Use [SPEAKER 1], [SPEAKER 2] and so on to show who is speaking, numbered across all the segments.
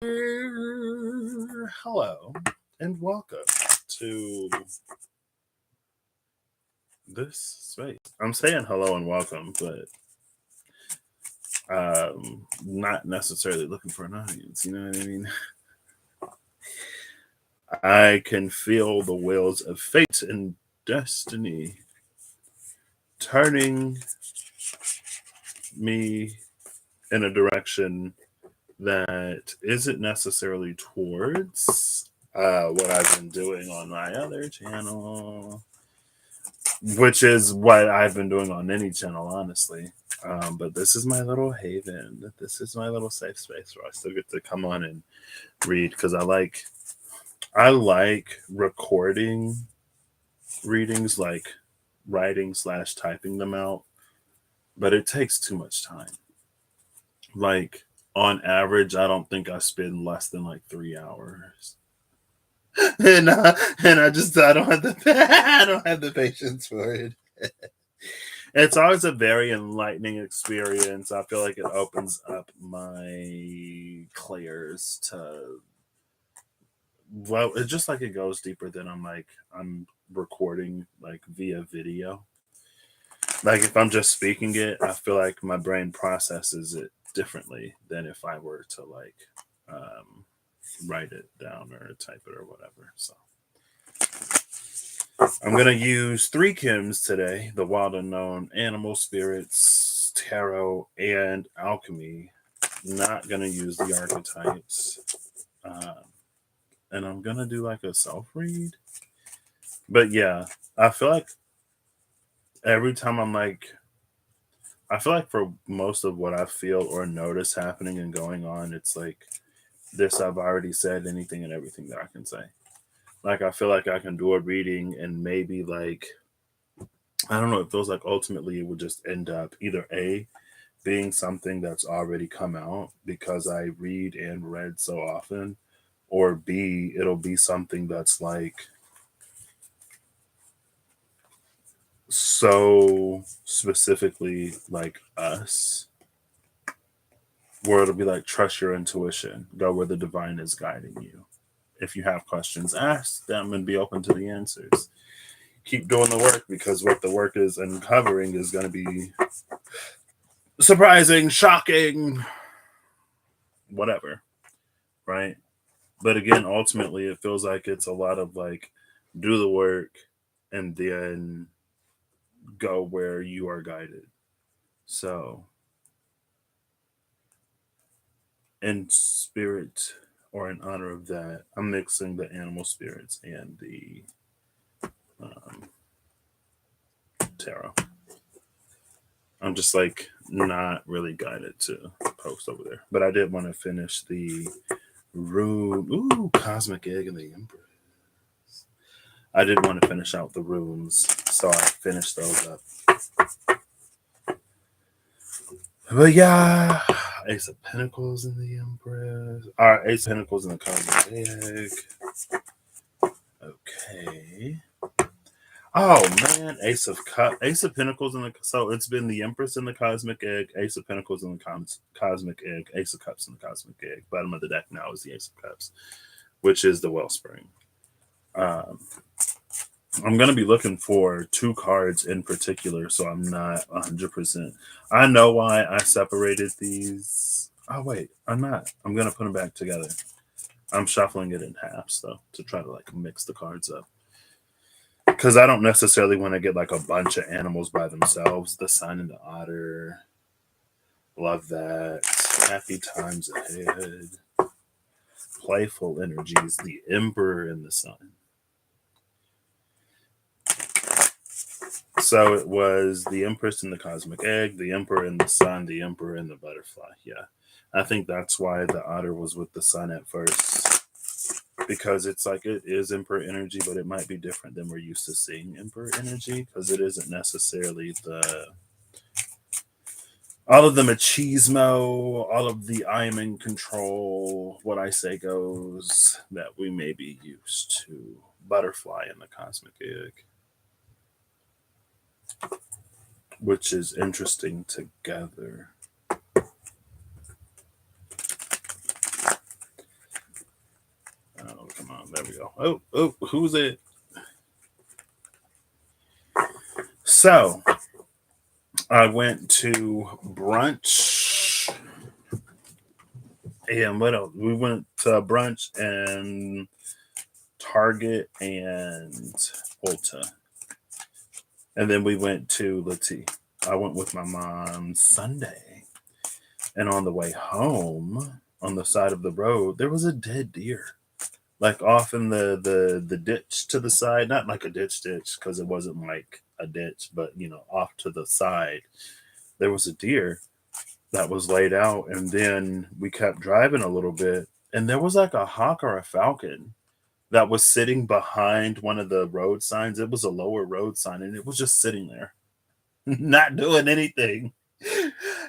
[SPEAKER 1] Hello and welcome to this space. I'm saying hello and welcome, but not necessarily looking for an audience. You know what I mean? I can feel the wheels of fate and destiny turning me in a direction that isn't necessarily towards what I've been doing on my other channel, which is what I've been doing on any channel, honestly. But this is my little haven. This is my little safe space where I still get to come on and read because I like recording readings, like writing slash typing them out, but it takes too much time. Like on average, I don't think I spend less than like 3 hours. And I don't have the I don't have the patience for it. It's always a very enlightening experience. I feel like it opens up my clairs to, well, it's just like it goes deeper than I'm recording like via video. Like if I'm just speaking it, I feel like my brain processes it differently than if I were to um, write it down or type it or whatever. So I'm going to use three Kims today: the wild unknown, animal spirits, tarot, and alchemy. Not going to use the archetypes. Um, and I'm going to do like a self read. But yeah, I feel like every time I feel like for most of what I feel or notice happening and going on, it's like this: I've already said anything and everything that I can say. Like, I feel like I can do a reading and maybe I don't know, it feels like ultimately it would just end up either A, being something that's already come out because I read and read so often, or B, it'll be something that's like so specifically like us, where it'll be like trust your intuition, go where the divine is guiding you. If you have questions, ask them and be open to the answers. Keep doing the work because what the work is uncovering is going to be surprising, shocking, whatever, right? But again, ultimately, it feels like it's a lot of like do the work and then go where you are guided. So, in spirit or in honor of that, I'm mixing the animal spirits and the um, tarot. I'm just like not really guided to post over there, but I did want to finish the rune. Ooh, cosmic egg and the emperor. I did want to finish out the runes, so I finished those up. But yeah, Ace of Pentacles in the Empress. All right, Ace of Pentacles in the Cosmic Egg. Okay. Oh man, Ace of Pentacles in the. So it's been the Empress in the Cosmic Egg, Ace of Pentacles in the Cosmic Egg, Ace of Cups in the Cosmic Egg. Bottom of the deck now is the Ace of Cups, which is the Wellspring. Um, I'm going to be looking for two cards in particular, so I'm not 100%. I know why I separated these. Oh, wait, I'm not. I'm going to put them back together. I'm shuffling it in halves, though, to try to like mix the cards up. Because I don't necessarily want to get like a bunch of animals by themselves. The sun and the otter. Love that. Happy times ahead. Playful energies. The emperor and the sun. So it was the Empress and the Cosmic Egg, the Emperor and the Sun, the Emperor and the Butterfly. Yeah. I think that's why the otter was with the sun at first. Because it's like it is Emperor energy, but it might be different than we're used to seeing Emperor energy because it isn't necessarily the all of the machismo, all of the I'm in control, what I say goes that we may be used to. Butterfly and the Cosmic Egg, which is interesting together. there we go. Oh, who's it? So I went to brunch, and what else? We went to brunch and Target and Ulta, and then we went to let's see. I went with my mom Sunday, and on the way home, on the side of the road, there was a dead deer, like off in the ditch to the side, not like a ditch because it wasn't like a ditch, but off to the side there was a deer that was laid out. And then we kept driving a little bit, and there was like a hawk or a falcon that was sitting behind one of the road signs. It was a lower road sign, and it was just sitting there not doing anything.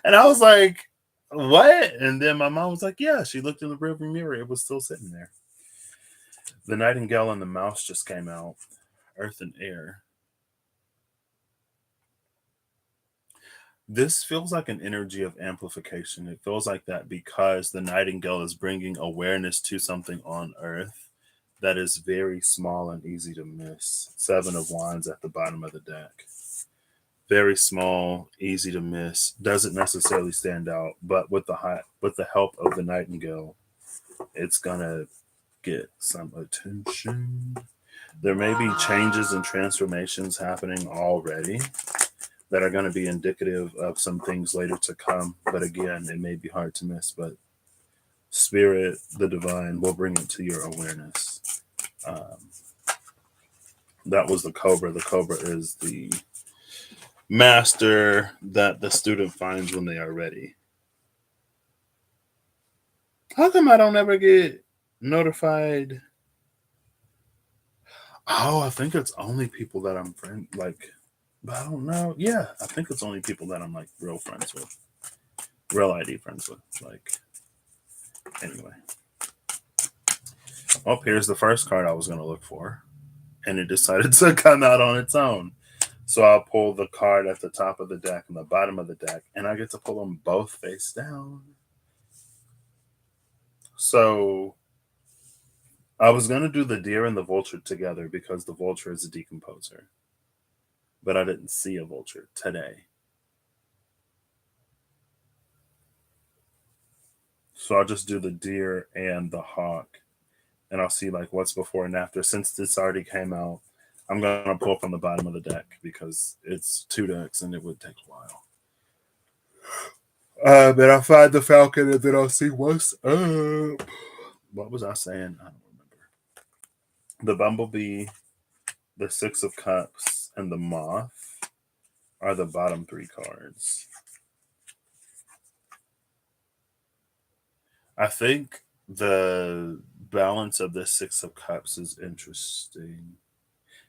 [SPEAKER 1] And I was like, what? And then my mom was like, yeah, she looked in the rearview mirror, it was still sitting there. The Nightingale and the Mouse just came out. Earth and Air. This feels like an energy of amplification. It feels like that because the Nightingale is bringing awareness to something on Earth that is very small and easy to miss. Seven of Wands at the bottom of the deck. Very small, easy to miss. Doesn't necessarily stand out, but with the help of the Nightingale, it's gonna get some attention. There may be changes and transformations happening already that are going to be indicative of some things later to come. But again, it may be hard to miss, but Spirit, the divine, will bring it to your awareness. That was the Cobra. The Cobra is the master that the student finds when they are ready. How come I don't ever get notified? Oh, I think it's only people that I'm like, but I don't know. Yeah, I think it's only people that I'm like real friends with, real ID friends with. Like, anyway. Oh, here's the first card I was going to look for, and it decided to come out on its own. So I'll pull the card at the top of the deck and the bottom of the deck, and I get to pull them both face down. So I was going to do the deer and the vulture together because the vulture is a decomposer, but I didn't see a vulture today. So I'll just do the deer and the hawk, and I'll see like what's before and after. Since this already came out, I'm gonna pull from the bottom of the deck because it's 2 decks and it would take a while. But I'll find the falcon and then I'll see what's up. What was I saying? I don't remember. The bumblebee, the 6 of cups, and the moth are the bottom 3 cards. I think the balance of the 6 of cups is interesting.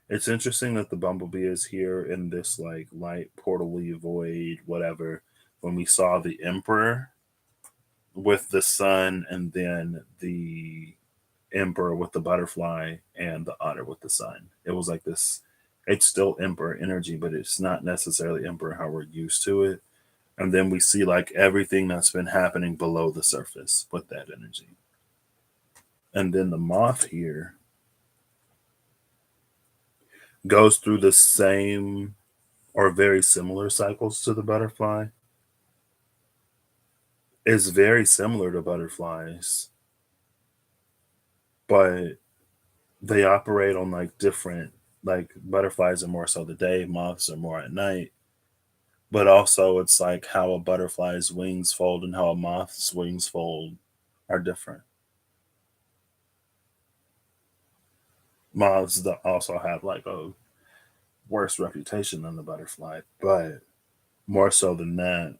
[SPEAKER 1] It's interesting that the bumblebee is here in this like light portally void, whatever. When we saw the emperor with the sun, and then the emperor with the butterfly, and the otter with the sun, it was like this. It's still emperor energy, but it's not necessarily emperor how we're used to it. And then we see like everything that's been happening below the surface with that energy. And then the moth here goes through the same or very similar cycles to the butterfly. Is very similar to butterflies, but they operate on like different, like butterflies are more so the day, moths are more at night. But also it's like how a butterfly's wings fold and how a moth's wings fold are different. Moths also have like a worse reputation than the butterfly, but more so than that,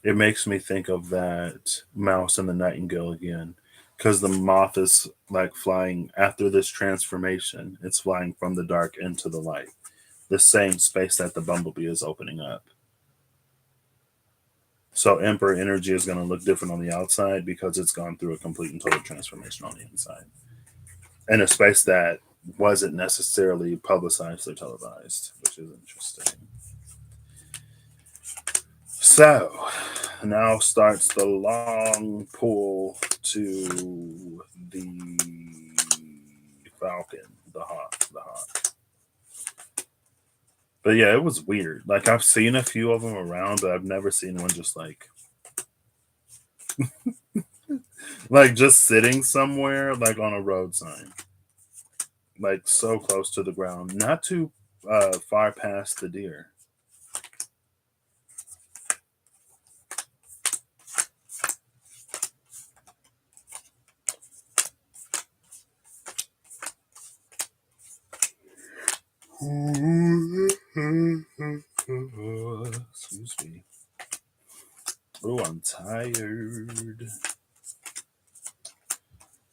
[SPEAKER 1] it makes me think of that mouse and the nightingale again, because the moth is like flying after this transformation. It's flying from the dark into the light, the same space that the bumblebee is opening up. So emperor energy is going to look different on the outside because it's gone through a complete and total transformation on the inside, in a space that wasn't necessarily publicized or televised, which is interesting. So now starts the long pull to the Falcon, the Hawk, the Hawk. But yeah, it was weird. Like I've seen a few of them around, but I've never seen one just like just sitting somewhere like on a road sign, like so close to the ground, not too far past the deer. Excuse me. Oh, I'm tired.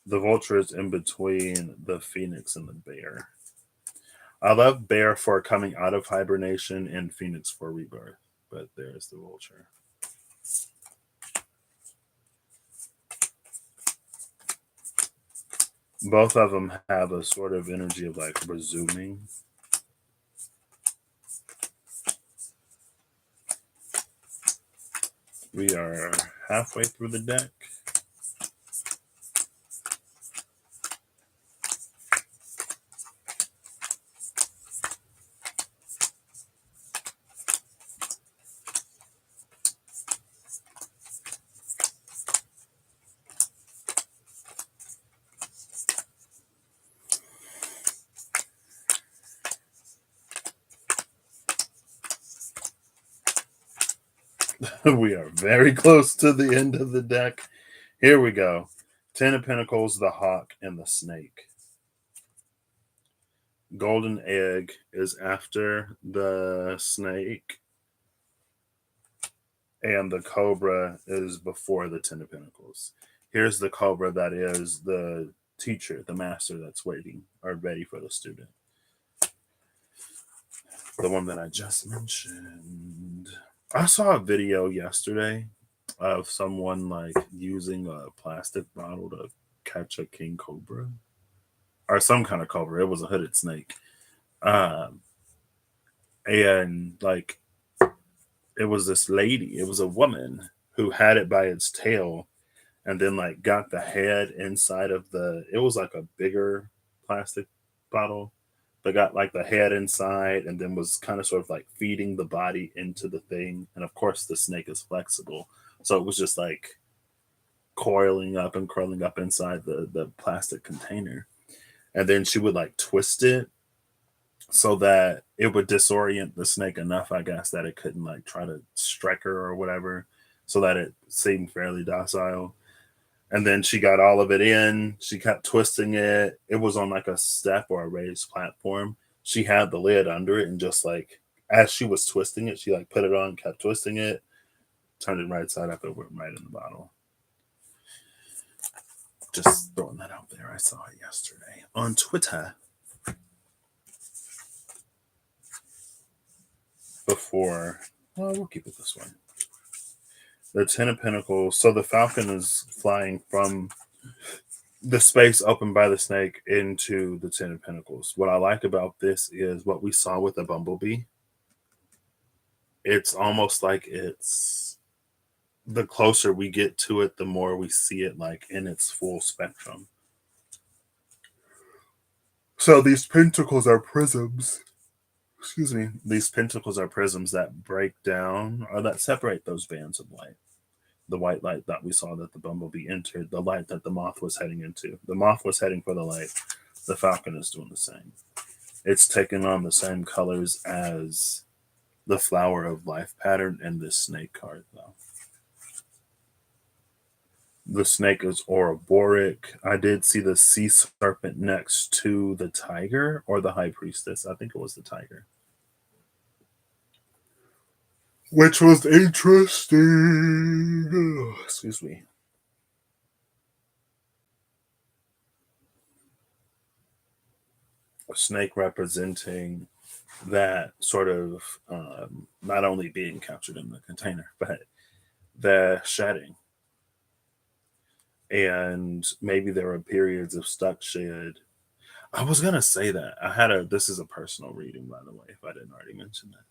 [SPEAKER 1] The vulture is in between the phoenix and the bear. I love bear for coming out of hibernation and phoenix for rebirth. But there's the vulture. Both of them have a sort of energy of like resuming. We are halfway through the deck. We are very close to the end of the deck. Here we go. Ten of Pentacles, the Hawk, and the Snake. Golden Egg is after the Snake, and the Cobra is before the Ten of Pentacles. Here's the Cobra that is the teacher, the master that's waiting or ready for the student. The one that I just mentioned. I saw a video yesterday of someone like using a plastic bottle to catch a king cobra or some kind of cobra. It was a hooded snake. Um, and like it was this lady, it was a woman who had it by its tail and then like got the head inside of it was like a bigger plastic bottle, but got like the head inside and then was kind of sort of like feeding the body into the thing. And of course the snake is flexible. So it was just like coiling up and curling up inside the plastic container. And then she would like twist it so that it would disorient the snake enough, I guess, that it couldn't like try to strike her or whatever, so that it seemed fairly docile. And then she got all of it in. She kept twisting it. It was on like a step or a raised platform. She had the lid under it, and just like as she was twisting it, she like put it on, kept twisting it, turned it right side up, it went right in the bottle. Just throwing that out there. I saw it yesterday on Twitter. Before, well, we'll keep it this way. The Ten of Pentacles. So the Falcon is flying from the space opened by the snake into the Ten of Pentacles. What I like about this is what we saw with the bumblebee. It's almost like it's the closer we get to it, the more we see it like in its full spectrum. So these pentacles are prisms. Excuse me. These pentacles are prisms that break down or that separate those bands of light. The white light that we saw that the bumblebee entered, the light that the moth was heading into. The moth was heading for the light. The falcon is doing the same. It's taking on the same colors as the flower of life pattern and this snake card, though. The snake is Ouroboros. I did see the sea serpent next to the tiger or the high priestess. I think it was the tiger. Which was interesting. Excuse me. A snake representing that sort of not only being captured in the container, but the shedding. And maybe there were periods of stuck shed. I was gonna say that. This is a personal reading, by the way, if I didn't already mention that.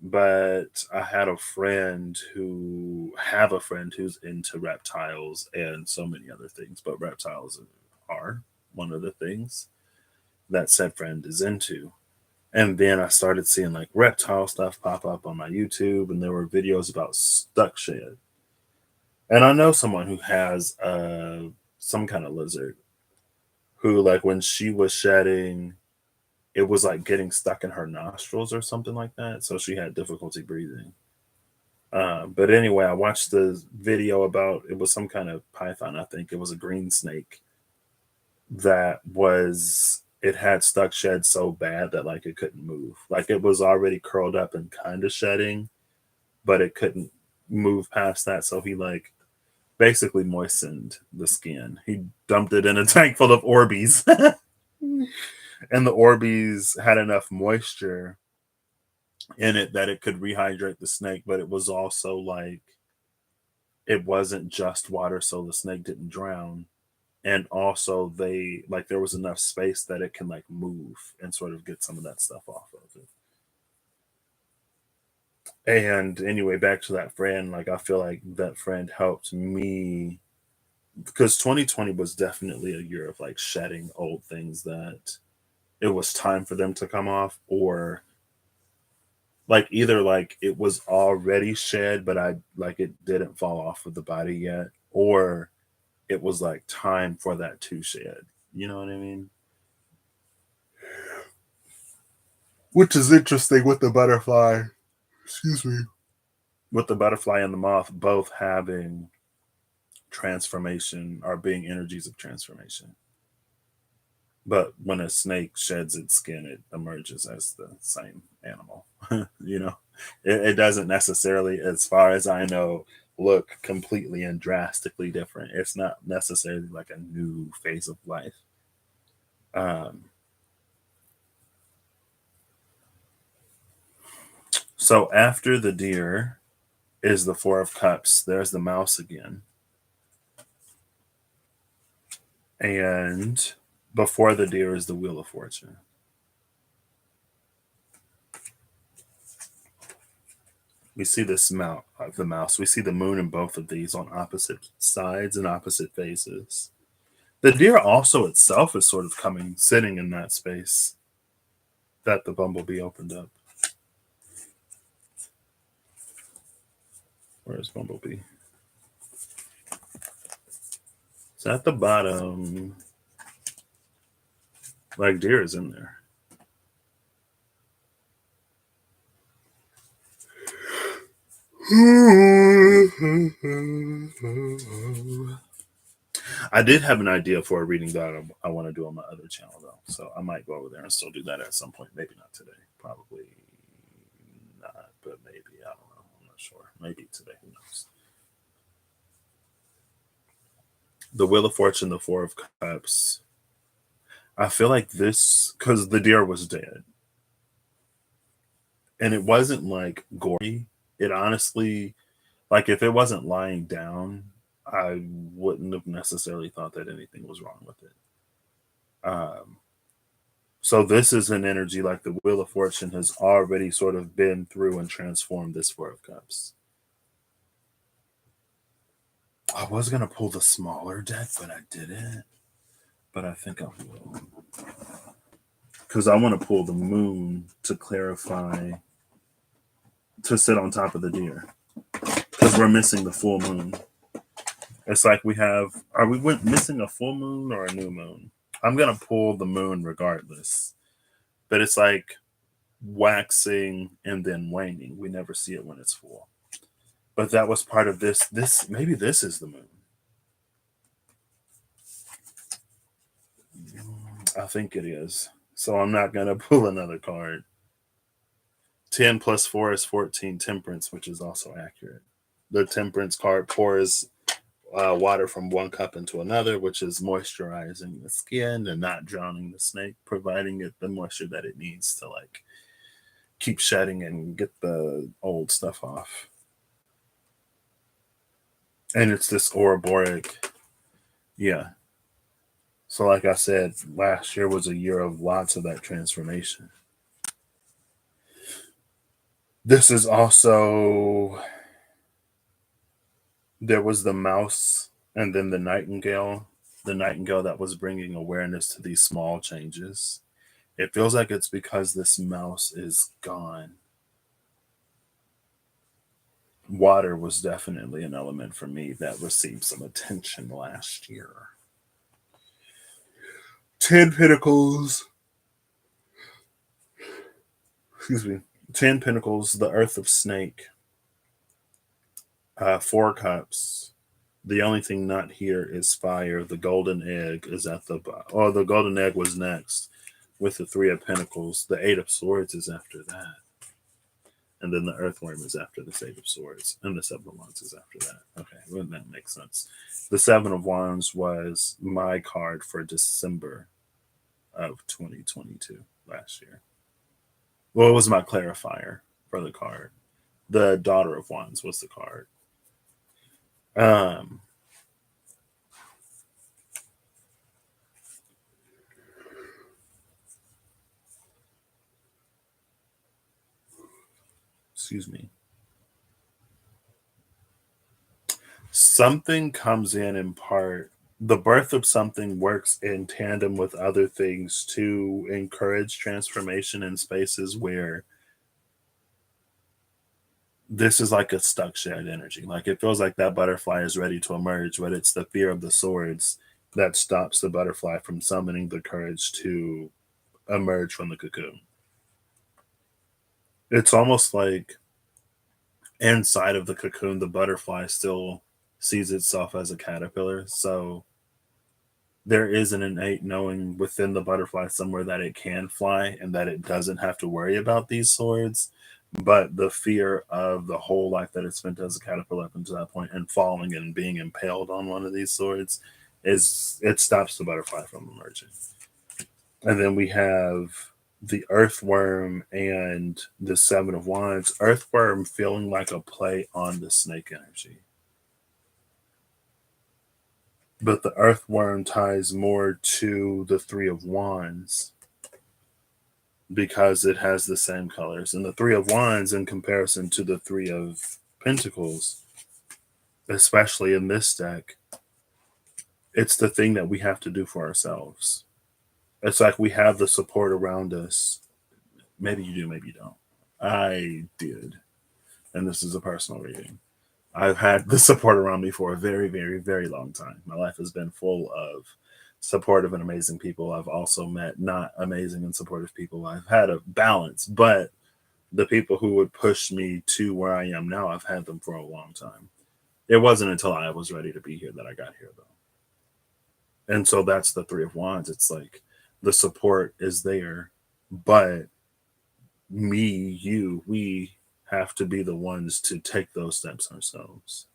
[SPEAKER 1] But I had a friend who have a friend who's into reptiles and so many other things, but reptiles are one of the things that said friend is into. And then I started seeing like reptile stuff pop up on my YouTube, and there were videos about stuck shed. And I know someone who has some kind of lizard who, like, when she was shedding, it was like getting stuck in her nostrils or something like that. So she had difficulty breathing. But anyway, I watched the video about it was some kind of python. I think it was a green snake that was it had stuck shed so bad that like it couldn't move. Like it was already curled up and kind of shedding, but it couldn't move past that. So he like basically moistened the skin. He dumped it in a tank full of Orbeez. And the Orbeez had enough moisture in it that it could rehydrate the snake, but it was also like it wasn't just water, so the snake didn't drown. And also they like there was enough space that it can like move and sort of get some of that stuff off of it. And anyway, back to that friend, like I feel like that friend helped me because 2020 was definitely a year of like shedding old things that it was time for them to come off, or like either like it was already shed but I like it didn't fall off of the body yet, or it was like time for that to shed. You know what I mean? Which is interesting with the butterfly. Excuse me. With the butterfly and the moth both having transformation or being energies of transformation. But when a snake sheds its skin, it emerges as the same animal. You know, it doesn't necessarily, as far as I know, look completely and drastically different. It's not necessarily like a new phase of life. Um, so after the deer is the Four of Cups, there's the mouse again. And before the deer is the Wheel of Fortune. We see this mount of the mouse. We see the moon in both of these on opposite sides and opposite faces. The deer also itself is sort of coming, sitting in that space that the bumblebee opened up. Where's Bumblebee? It's at the bottom. Like deer is in there. I did have an idea for a reading that I want to do on my other channel though, so I might go over there and still do that at some point. Maybe not today. Probably not, but maybe I don't know. I'm not sure. Maybe today. Who knows? The Wheel of Fortune, the Four of Cups. I feel like this because the deer was dead, and it wasn't like gory. It honestly, like, if it wasn't lying down, I wouldn't have necessarily thought that anything was wrong with it. Um, so this is an energy like the Wheel of Fortune has already sort of been through and transformed this Four of Cups. I was gonna pull the smaller deck, but I didn't. But I think I will because I want to pull the Moon to clarify to sit on top of the deer because we're missing the full moon. It's like we have are we missing a full moon or a new moon? I'm gonna pull the moon regardless, but it's like waxing and then waning. We never see it when it's full. But that was part of this. This maybe this is the moon. I think it is. So I'm not gonna pull another card. 10 plus 4 is 14 temperance, which is also accurate. The temperance card pours water from one cup into another, which is moisturizing the skin and not drowning the snake, providing it the moisture that it needs to like keep shedding and get the old stuff off. And it's this Ouroboros. Yeah. So, like I said, last year was a year of lots of that transformation. This is also, there was the mouse and then the nightingale. The nightingale that was bringing awareness to these small changes. It feels like it's because this mouse is gone. Water was definitely an element for me that received some attention last year. 10 Pentacles, excuse me, 10 Pentacles, the Earth of Snake, 4 Cups. The only thing not here is fire. The golden egg is at the bottom. Oh, the golden egg was next with the 3 of Pentacles. The 8 of Swords is after that. And then the earthworm is after the 8 of Swords. And the 7 of Wands is after that. Okay, well, that makes sense. The 7 of Wands was my card for December of 2022 last year. Well, it was my clarifier for the card. The Daughter of Wands was the card. Um, excuse me. Something comes in part. The birth of something works in tandem with other things to encourage transformation in spaces where this is like a stuck shared energy. Like it feels like that butterfly is ready to emerge, but it's the fear of the swords that stops the butterfly from summoning the courage to emerge from the cocoon. It's almost like inside of the cocoon, the butterfly still sees itself as a caterpillar. So there is an innate knowing within the butterfly somewhere that it can fly and that it doesn't have to worry about these swords. But the fear of the whole life that it spent as a caterpillar up until that point and falling and being impaled on one of these swords is it stops the butterfly from emerging. And then we have the earthworm and the 7 of Wands. Earthworm feeling like a play on the snake energy. But the earthworm ties more to the 3 of Wands because it has the same colors. And the 3 of Wands, in comparison to the 3 of Pentacles, especially in this deck, it's the thing that we have to do for ourselves. It's like we have the support around us. Maybe you do, maybe you don't. I did. And this is a personal reading. I've had the support around me for a very, very, very long time. My life has been full of supportive and amazing people. I've also met not amazing and supportive people. I've had a balance, but the people who would push me to where I am now, I've had them for a long time. It wasn't until I was ready to be here that I got here, though. And so that's the 3 of Wands. It's like the support is there, but me, you, we have to be the ones to take those steps ourselves.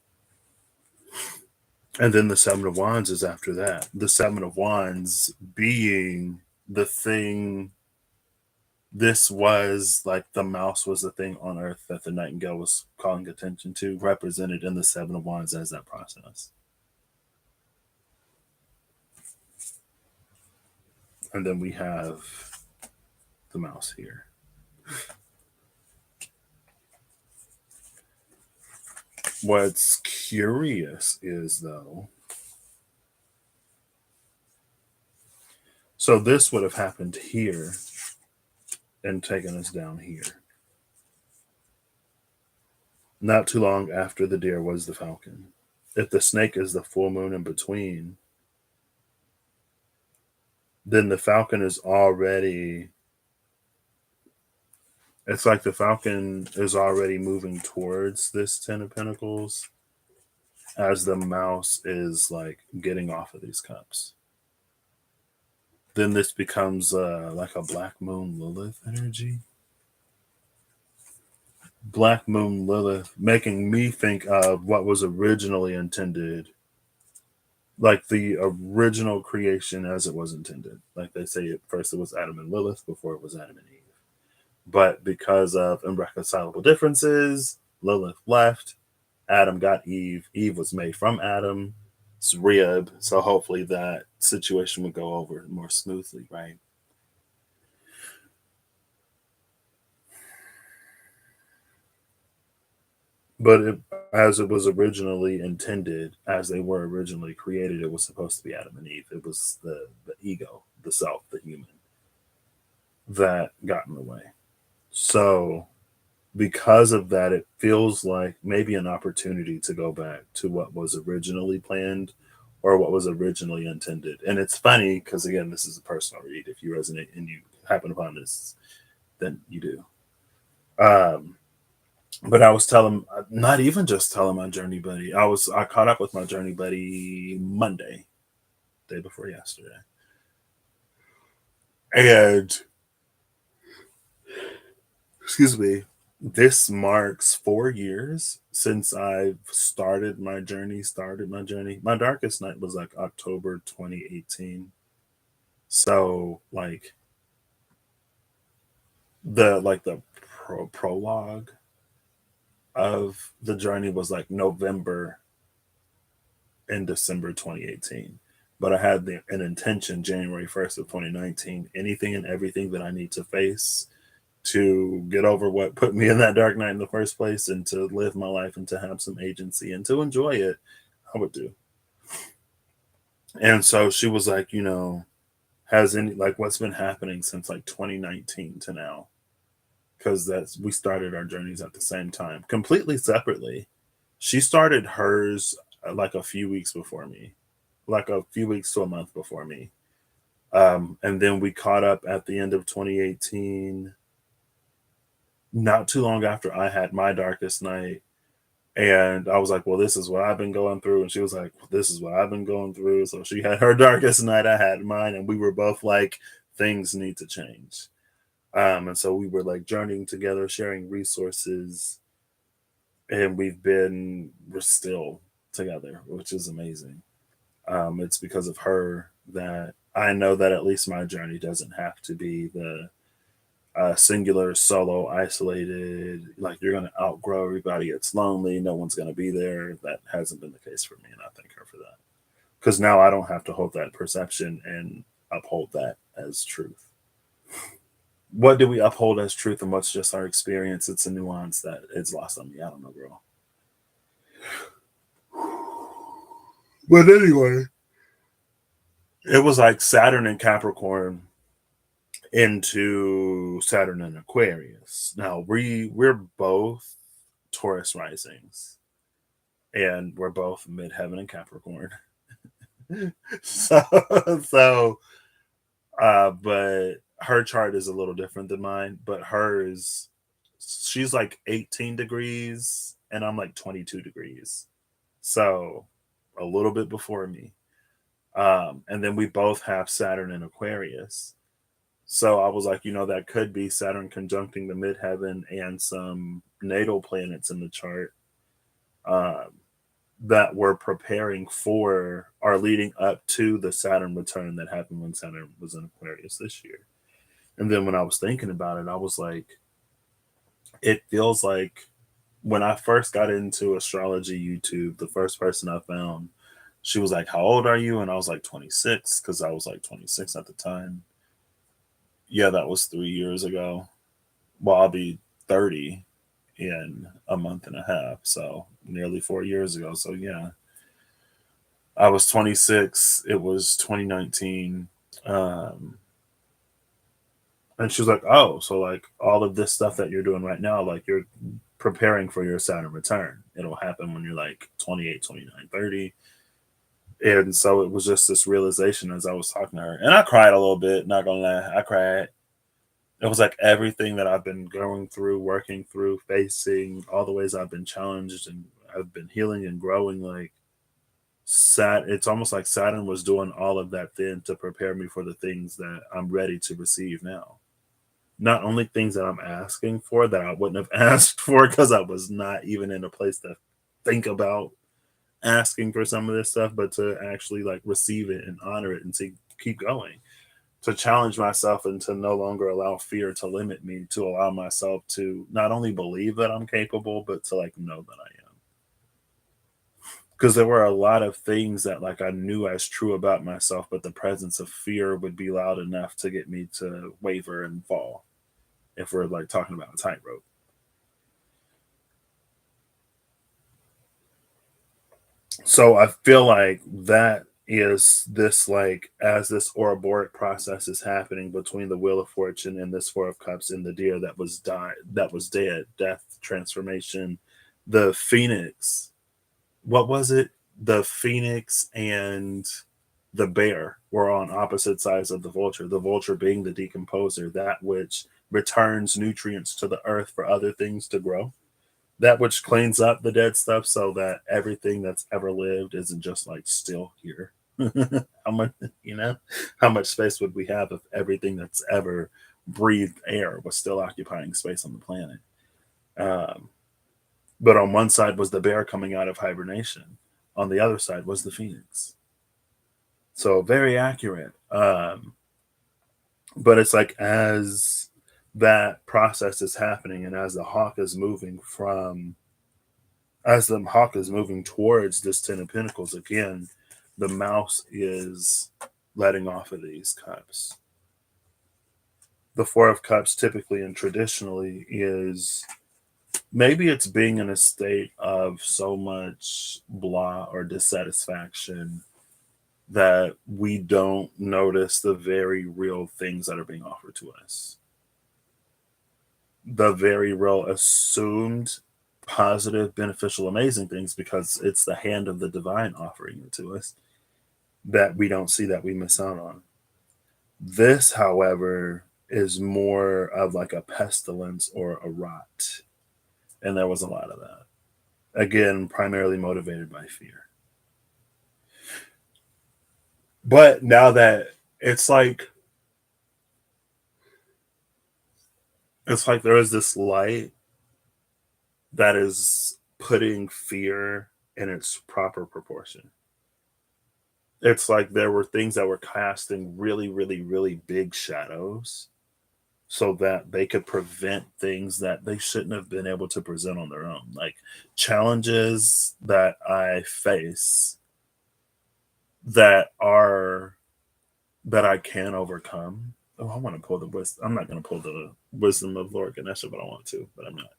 [SPEAKER 1] And then the 7 of Wands is after that. The 7 of Wands being the thing. This was like the mouse was the thing on Earth that the nightingale was calling attention to, represented in the 7 of Wands as that process. And then we have the mouse here. What's curious is, though, so this would have happened here and taken us down here. Not too long after the deer was the falcon. If the snake is the full moon in between, then the falcon is already, it's like the falcon is already moving towards this 10 of Pentacles as the mouse is like getting off of these cups. Then this becomes like a Black Moon Lilith energy. Black Moon Lilith making me think of what was originally intended, like the original creation as it was intended. Like they say, at first it was Adam and Lilith before it was Adam and Eve. But because of irreconcilable differences, Lilith left. Adam got Eve. Eve was made from Adam's rib. So hopefully that situation would go over more smoothly, right? But as it was originally intended, as they were originally created, it was supposed to be Adam and Eve. It was the ego, the self, the human that got in the way. So because of that, it feels like maybe an opportunity to go back to what was originally planned or what was originally intended. And it's funny because, again, this is a personal read. If you resonate and you happen upon this, then you do. Um, but I was telling, not even just telling my journey buddy, I caught up with my journey buddy Monday, day before yesterday. And excuse me, this marks 4 years since I've started my journey. My darkest night was like October 2018. So the prologue of the journey was like November and December 2018. But I had an intention January 1st of 2019. Anything and everything that I need to face to get over what put me in that dark night in the first place and to live my life and to have some agency and to enjoy it, I would do. And so she was like, has any like what's been happening since like 2019 to now? Because that's we started our journeys at the same time, completely separately. She started hers like a few weeks before me, like a few weeks to a month before me. And then we caught up at the end of 2018, not too long after I had my darkest night. And I was like, well, this is what I've been going through. And she was like, well, this is what I've been going through. So she had her darkest night, I had mine. And we were both like, things need to change. And so we were like journeying together, sharing resources. And we're still together, which is amazing. It's because of her that I know that at least my journey doesn't have to be the singular, solo, isolated, like you're going to outgrow everybody. It's lonely. No one's going to be there. That hasn't been the case for me. And I thank her for that. Because now I don't have to hold that perception and uphold that as truth. What do we uphold as truth and what's just our experience? It's a nuance that it's lost on me. I don't know, girl. But anyway, it was like Saturn and Capricorn into Saturn and Aquarius. Now we're both Taurus risings, and we're both midheaven and Capricorn. so so but her chart is a little different than mine, but hers she's like 18 degrees and I'm like 22 degrees. So a little bit before me. And then we both have Saturn in Aquarius. So I was like, that could be Saturn conjuncting the midheaven and some natal planets in the chart. Um, that we're preparing for are leading up to the Saturn return that happened when Saturn was in Aquarius this year. And then when I was thinking about it, I was like, it feels like when I first got into astrology YouTube, the first person I found, she was like, how old are you? And I was like 26 because I was like 26 at the time. Yeah, that was 3 years ago. Well, I'll be 30 in a month and a half. So nearly 4 years ago. So yeah, I was 26. It was 2019. Um, and she was like, oh, so like all of this stuff that you're doing right now, like you're preparing for your Saturn return. It'll happen when you're like 28, 29, 30. And so it was just this realization as I was talking to her. And I cried a little bit, not gonna lie. I cried. It was like everything that I've been going through, working through, facing, all the ways I've been challenged and I've been healing and growing. Like it's almost like Saturn was doing all of that then to prepare me for the things that I'm ready to receive now. Not only things that I'm asking for that I wouldn't have asked for because I was not even in a place to think about asking for some of this stuff, but to actually like receive it and honor it and to keep going, to challenge myself and to no longer allow fear to limit me, to allow myself to not only believe that I'm capable, but to like know that I am. Because there were a lot of things that like I knew as true about myself, but the presence of fear would be loud enough to get me to waver and fall if we're like talking about a tightrope. So I feel like that is this, like, as this Ouroboros process is happening between the Wheel of Fortune and this Four of Cups and the deer that was that was dead, death, transformation, the phoenix. What was it? The phoenix and the bear were on opposite sides of the vulture. The vulture being the decomposer, that which returns nutrients to the earth for other things to grow, that which cleans up the dead stuff so that everything that's ever lived isn't just like still here. How much, you know, how much space would we have if everything that's ever breathed air was still occupying space on the planet? Um, but on one side was the bear coming out of hibernation, on the other side was the phoenix. So very accurate. But it's like as that process is happening and as the hawk is moving from as the hawk is moving towards this Ten of Pentacles again, the mouse is letting off of these cups. The Four of Cups typically and traditionally is, maybe it's being in a state of so much blah or dissatisfaction that we don't notice the very real things that are being offered to us. The very real assumed positive, beneficial, amazing things, because it's the hand of the divine offering it to us, that we don't see, that we miss out on. This, however, is more of like a pestilence or a rot. And there was a lot of that. Again, primarily motivated by fear. But now that it's like there is this light that is putting fear in its proper proportion. It's like there were things that were casting really, really, really big shadows so that they could prevent things that they shouldn't have been able to present on their own. Like challenges that I face that are that I can overcome. Oh, I want to pull the wisdom. I'm not going to pull the wisdom of Lord Ganesha, but I want to, but I'm not.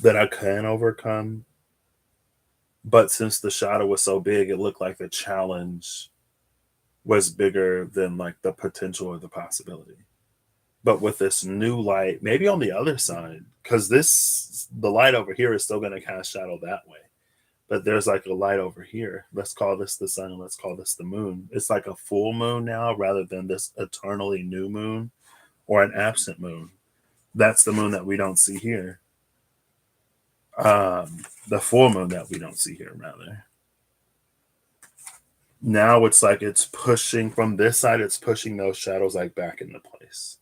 [SPEAKER 1] That I can overcome. But since the shadow was so big, it looked like the challenge was bigger than like the potential or the possibility. But with this new light, maybe on the other side, because the light over here is still going to cast shadow that way. But there's like a light over here. Let's call this the sun. Let's call this the moon. It's like a full moon now rather than this eternally new moon or an absent moon. That's the moon that we don't see here. The full moon that we don't see here, rather. Now it's like it's pushing from this side, it's pushing those shadows like back into place.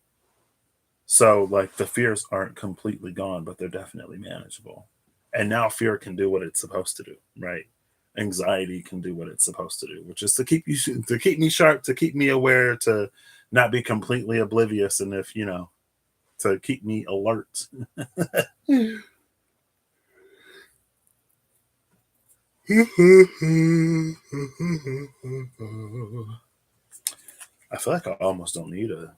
[SPEAKER 1] So like the fears aren't completely gone, but they're definitely manageable. And now fear can do what it's supposed to do, right? Anxiety can do what it's supposed to do, which is to keep me sharp, to keep me aware, to not be completely oblivious, and if to keep me alert. I feel like I almost don't need a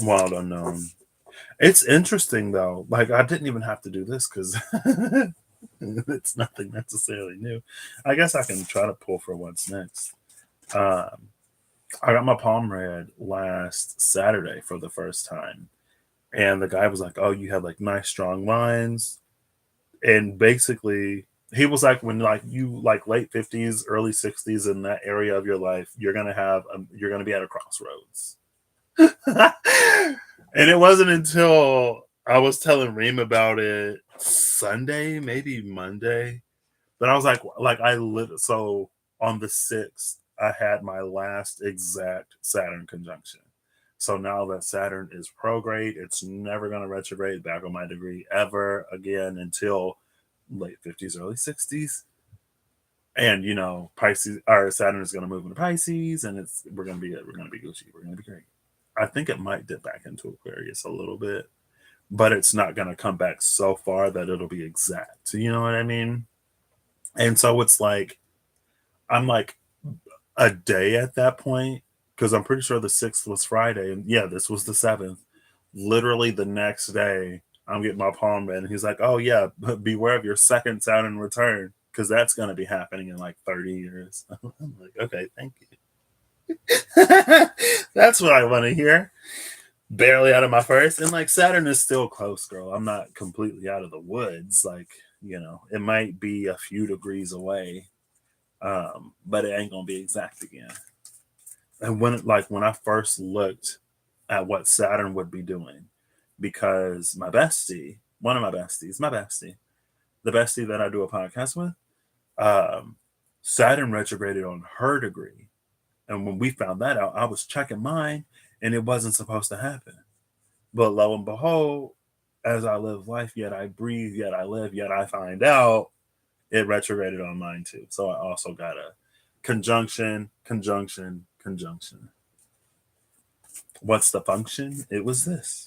[SPEAKER 1] wild unknown. It's interesting though. Like I didn't even have to do this because it's nothing necessarily new. I guess I can try to pull for what's next. Um, I got my palm read last Saturday for the first time, and the guy was like, "Oh, you have like nice strong lines," and basically he was like, "When like you like late 50s, early 60s in that area of your life, you're gonna be at a crossroads." And it wasn't until I was telling Reem about it Sunday, maybe Monday, that I was like I live. So on the 6th, I had my last exact Saturn conjunction. So now that Saturn is prograde, it's never going to retrograde back on my degree ever again until late 50s, early 60s. And Pisces or Saturn is going to move into Pisces, and we're going to be Gucci. We're going to be great. I think it might dip back into Aquarius a little bit, but it's not going to come back so far that it'll be exact. You know what I mean? And so it's like, I'm like a day at that point, because I'm pretty sure the 6th was Friday. And yeah, this was the 7th. Literally the next day, I'm getting my palm read. And he's like, oh, yeah, but beware of your second Saturn return because that's going to be happening in like 30 years. I'm like, okay, thank you. That's what I want to hear. Barely out of my first. And like Saturn is still close, girl. I'm not completely out of the woods. Like, it might be a few degrees away, but it ain't going to be exact again. And when I first looked at what Saturn would be doing, because my bestie, one of my besties, the bestie that I do a podcast with, um, Saturn retrograded on her degree. And when we found that out, I was checking mine and it wasn't supposed to happen. But lo and behold, as I live life, yet I breathe, yet I live, yet I find out it retrograded on mine too. So I also got a conjunction. What's the function? It was this.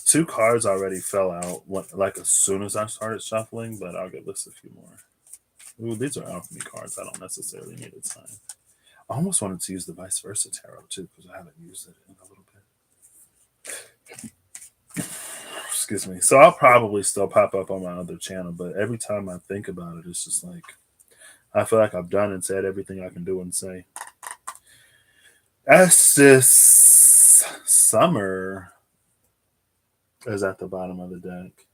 [SPEAKER 1] Two cards already fell out like as soon as I started shuffling, but I'll get this a few more. Ooh, these are alchemy cards. I don't necessarily need a ton. I almost wanted to use the vice versa tarot too, because I haven't used it in a little bit. Excuse me. So I'll probably still pop up on my other channel, but every time I think about it, it's just like I feel like I've done and said everything I can do and say. Estes Summer is at the bottom of the deck,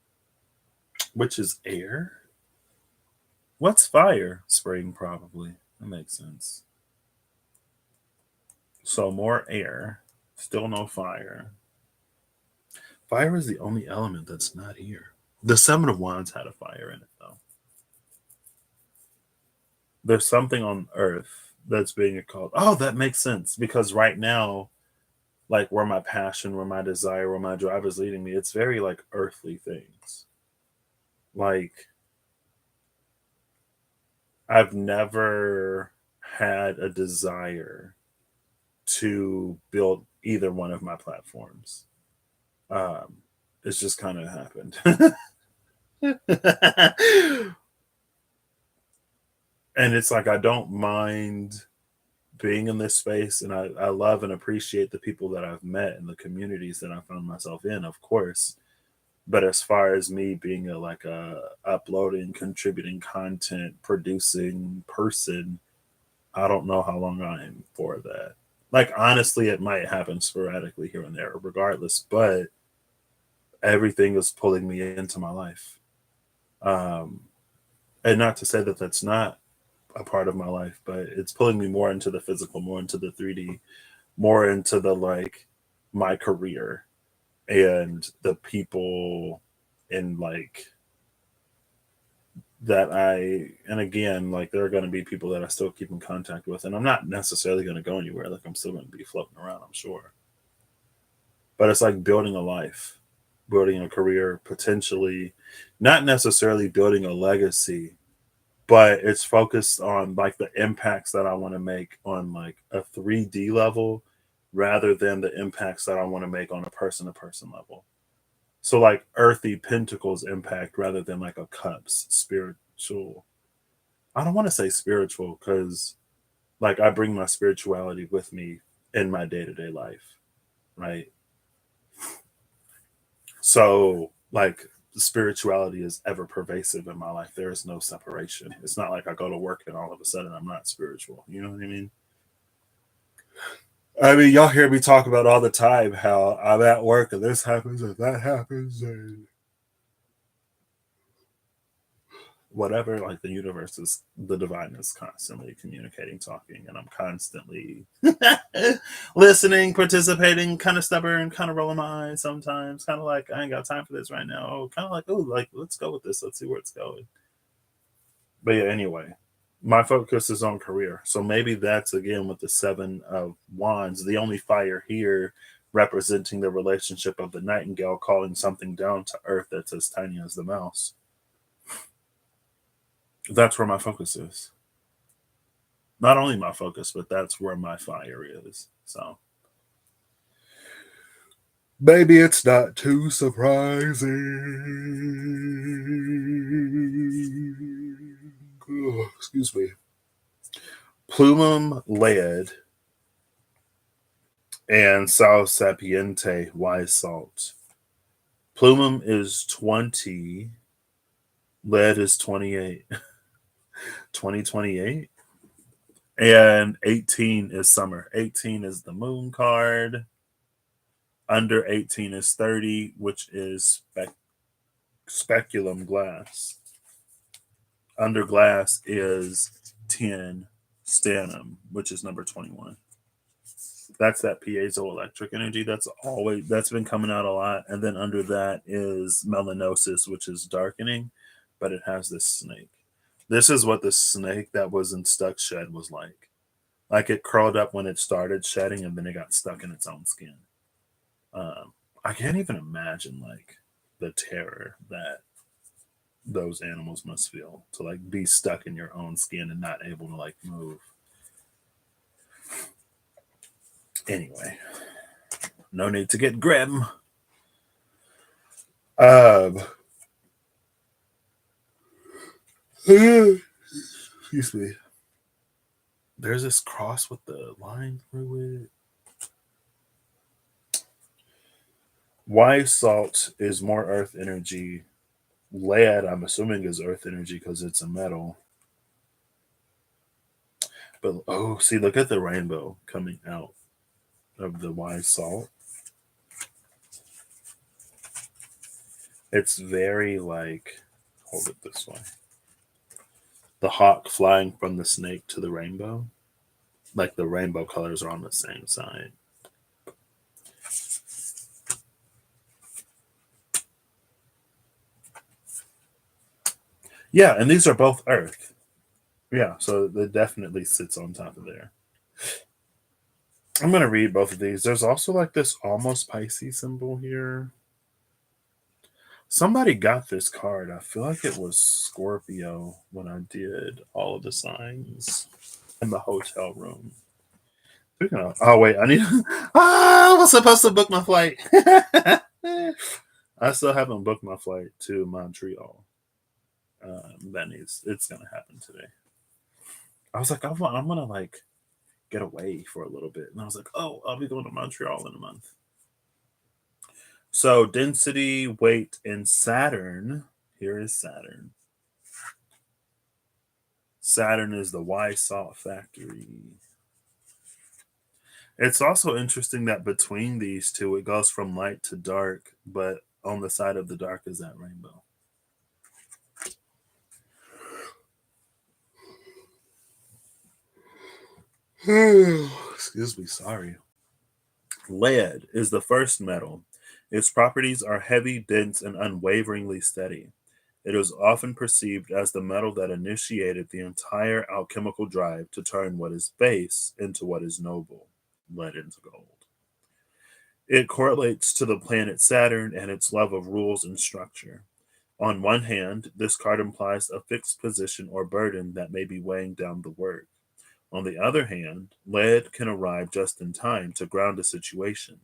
[SPEAKER 1] which is air. What's fire? Spring, probably. That makes sense. So more air, still no fire. Fire is the only element that's not here. The Seven of Wands had a fire in it, though. There's something on Earth that's being called. Oh, that makes sense because right now, like where my passion, where my desire, where my drive is leading me, it's very like earthly things. Like I've never had a desire to build either one of my platforms. It's just kind of happened. And it's like I don't mind being in this space, and I love and appreciate the people that I've met and the communities that I found myself in, of course. But as far as me being a uploading, contributing content, producing person, I don't know how long I am for that. Like honestly, it might happen sporadically here and there, regardless. But everything is pulling me into my life, and not to say that that's not a part of my life, but it's pulling me more into the physical, more into the 3D, more into the like my career and the people and like that and again, like there are going to be people that I still keep in contact with, and I'm not necessarily going to go anywhere. Like I'm still going to be floating around, I'm sure. But it's like building a life, building a career, potentially not necessarily building a legacy, but it's focused on like the impacts that I want to make on like a 3D level rather than the impacts that I want to make on a person to person level. So like earthy pentacles impact rather than like a cups spiritual. I don't want to say spiritual because like I bring my spirituality with me in my day-to-day life, right? So like spirituality is ever pervasive in my life. There is no separation. It's not like I go to work and all of a sudden I'm not spiritual. You know what I mean? I mean, y'all hear me talk about all the time how I'm at work and this happens and that happens and whatever. Like the universe is, the divine is constantly communicating, talking, and I'm constantly listening, participating, kind of stubborn, kind of rolling my eyes sometimes, kind of like I ain't got time for this right now. Kind of like, oh, like let's go with this. Let's see where it's going. But yeah, anyway, my focus is on career. So maybe that's again with the Seven of Wands, the only fire here representing the relationship of the nightingale calling something down to earth that's as tiny as the mouse. That's where my focus is. Not only my focus, but that's where my fire is. So maybe it's not too surprising. Oh, excuse me. Plumum Lead And Sal Sapiente Wise Salt. Plumum is 20, lead is 28. 2028. And 18 is summer. 18 is the moon card. Under 18 is 30, which is speculum glass. Under glass is 10 stannum, which is number 21. That's that piezoelectric energy that's been coming out a lot. And then under that is melanosis, which is darkening, but it has this snake. This is what the snake that was in Stuck Shed was like. Like it curled up when it started shedding, and then it got stuck in its own skin. I can't even imagine like the terror that those animals must feel to like be stuck in your own skin and not able to like move. Anyway, no need to get grim. Excuse me. There's this cross with the line through it. Wise salt is more earth energy. Lead, I'm assuming, is earth energy because it's a metal. But oh, see, look at the rainbow coming out of the wise salt. It's very like, hold it this way. The hawk flying from the snake to the rainbow. Like the rainbow colors are on the same side. Yeah, and these are both earth. Yeah, so it definitely sits on top of there. I'm going to read both of these. There's also like this almost Pisces symbol here. Somebody got this card. I feel like it was Scorpio when I did all of the signs in the hotel room. Oh, wait. I need. I was supposed to book my flight. I still haven't booked my flight to Montreal. It's going to happen today. I was like, I'm going to like get away for a little bit. And I was like, oh, I'll be going to Montreal in a month. So density, weight, and Saturn. Here is Saturn. Saturn is the wise salt factory. It's also interesting that between these two, it goes from light to dark, but on the side of the dark is that rainbow. Excuse me, sorry. Lead is the first metal. Its properties are heavy, dense, and unwaveringly steady. It is often perceived as the metal that initiated the entire alchemical drive to turn what is base into what is noble, lead into gold. It correlates to the planet Saturn and its love of rules and structure. On one hand, this card implies a fixed position or burden that may be weighing down the work. On the other hand, lead can arrive just in time to ground a situation,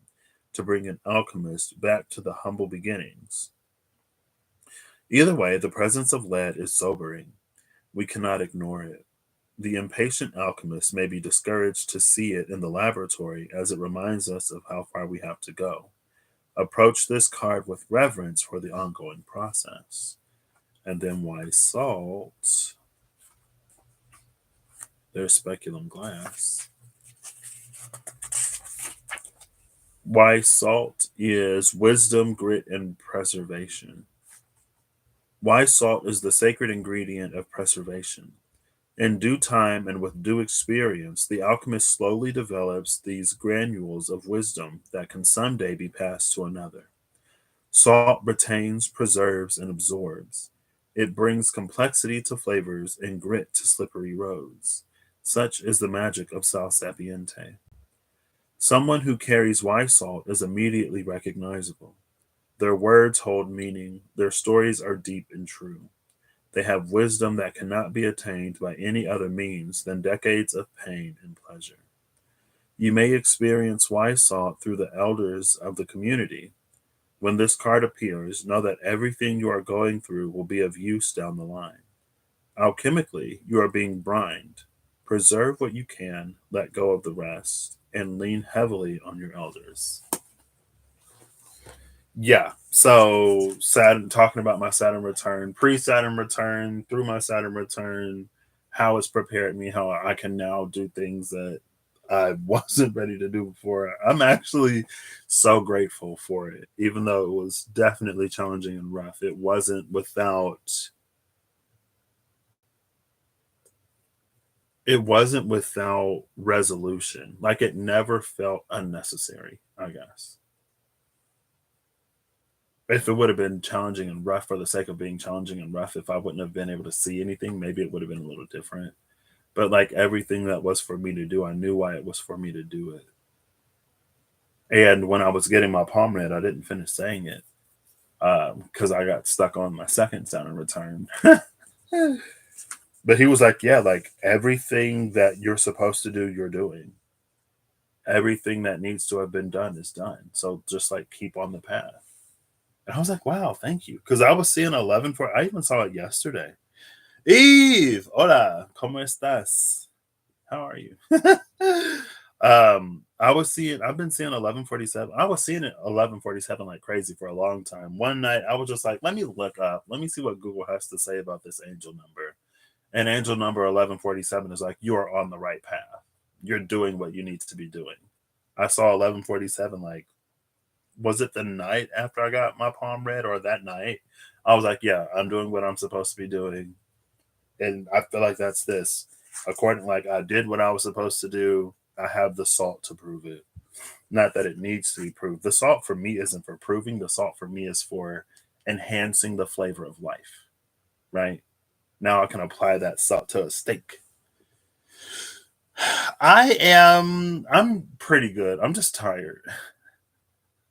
[SPEAKER 1] to bring an alchemist back to the humble beginnings. Either way, the presence of lead is sobering. We cannot ignore it. The impatient alchemist may be discouraged to see it in the laboratory as it reminds us of how far we have to go. Approach this card with reverence for the ongoing process. And then wise salt. There's speculum glass. Wise salt is wisdom, grit, and preservation. Wise salt is the sacred ingredient of preservation. In due time and with due experience, the alchemist slowly develops these granules of wisdom that can someday be passed to another. Salt retains, preserves, and absorbs. It brings complexity to flavors and grit to slippery roads. Such is the magic of Sal Sapiente. Someone who carries wise salt is immediately recognizable. Their words hold meaning, their stories are deep and true. They have wisdom that cannot be attained by any other means than decades of pain and pleasure. You may experience wise salt through the elders of the community. When this card appears, know that everything you are going through will be of use down the line. Alchemically, you are being brined. Preserve what you can, let go of the rest, and lean heavily on your elders. Yeah. So Saturn, talking about my Saturn return, pre-Saturn return, through my Saturn return, how it's prepared me, how I can now do things that I wasn't ready to do before. I'm actually so grateful for it, even though it was definitely challenging and rough. It wasn't without resolution. Like it never felt unnecessary, I guess. If it would have been challenging and rough for the sake of being challenging and rough, if I wouldn't have been able to see anything, maybe it would have been a little different. But like everything that was for me to do, I knew why it was for me to do it. And when I was getting my palm read, I didn't finish saying it because I got stuck on my second Saturn return. But he was like, "Yeah, like everything that you're supposed to do, you're doing. Everything that needs to have been done is done. So just like keep on the path." And I was like, "Wow, thank you," because I was seeing 11 for. I even saw it yesterday. Eve, hola, ¿cómo estás? How are you? I've been seeing 1147. I was seeing it 1147 like crazy for a long time. One night I was just like, let me look up, let me see what Google has to say about this angel number. And angel number 1147 is like, you are on the right path. You're doing what you need to be doing. I saw 1147 like, was it the night after I got my palm read or that night? I was like, yeah, I'm doing what I'm supposed to be doing. And I feel like that's this. According, like I did what I was supposed to do. I have the salt to prove it. Not that it needs to be proved. The salt for me isn't for proving. The salt for me is for enhancing the flavor of life. Right now, I can apply that salt to a steak. I'm pretty good. I'm just tired.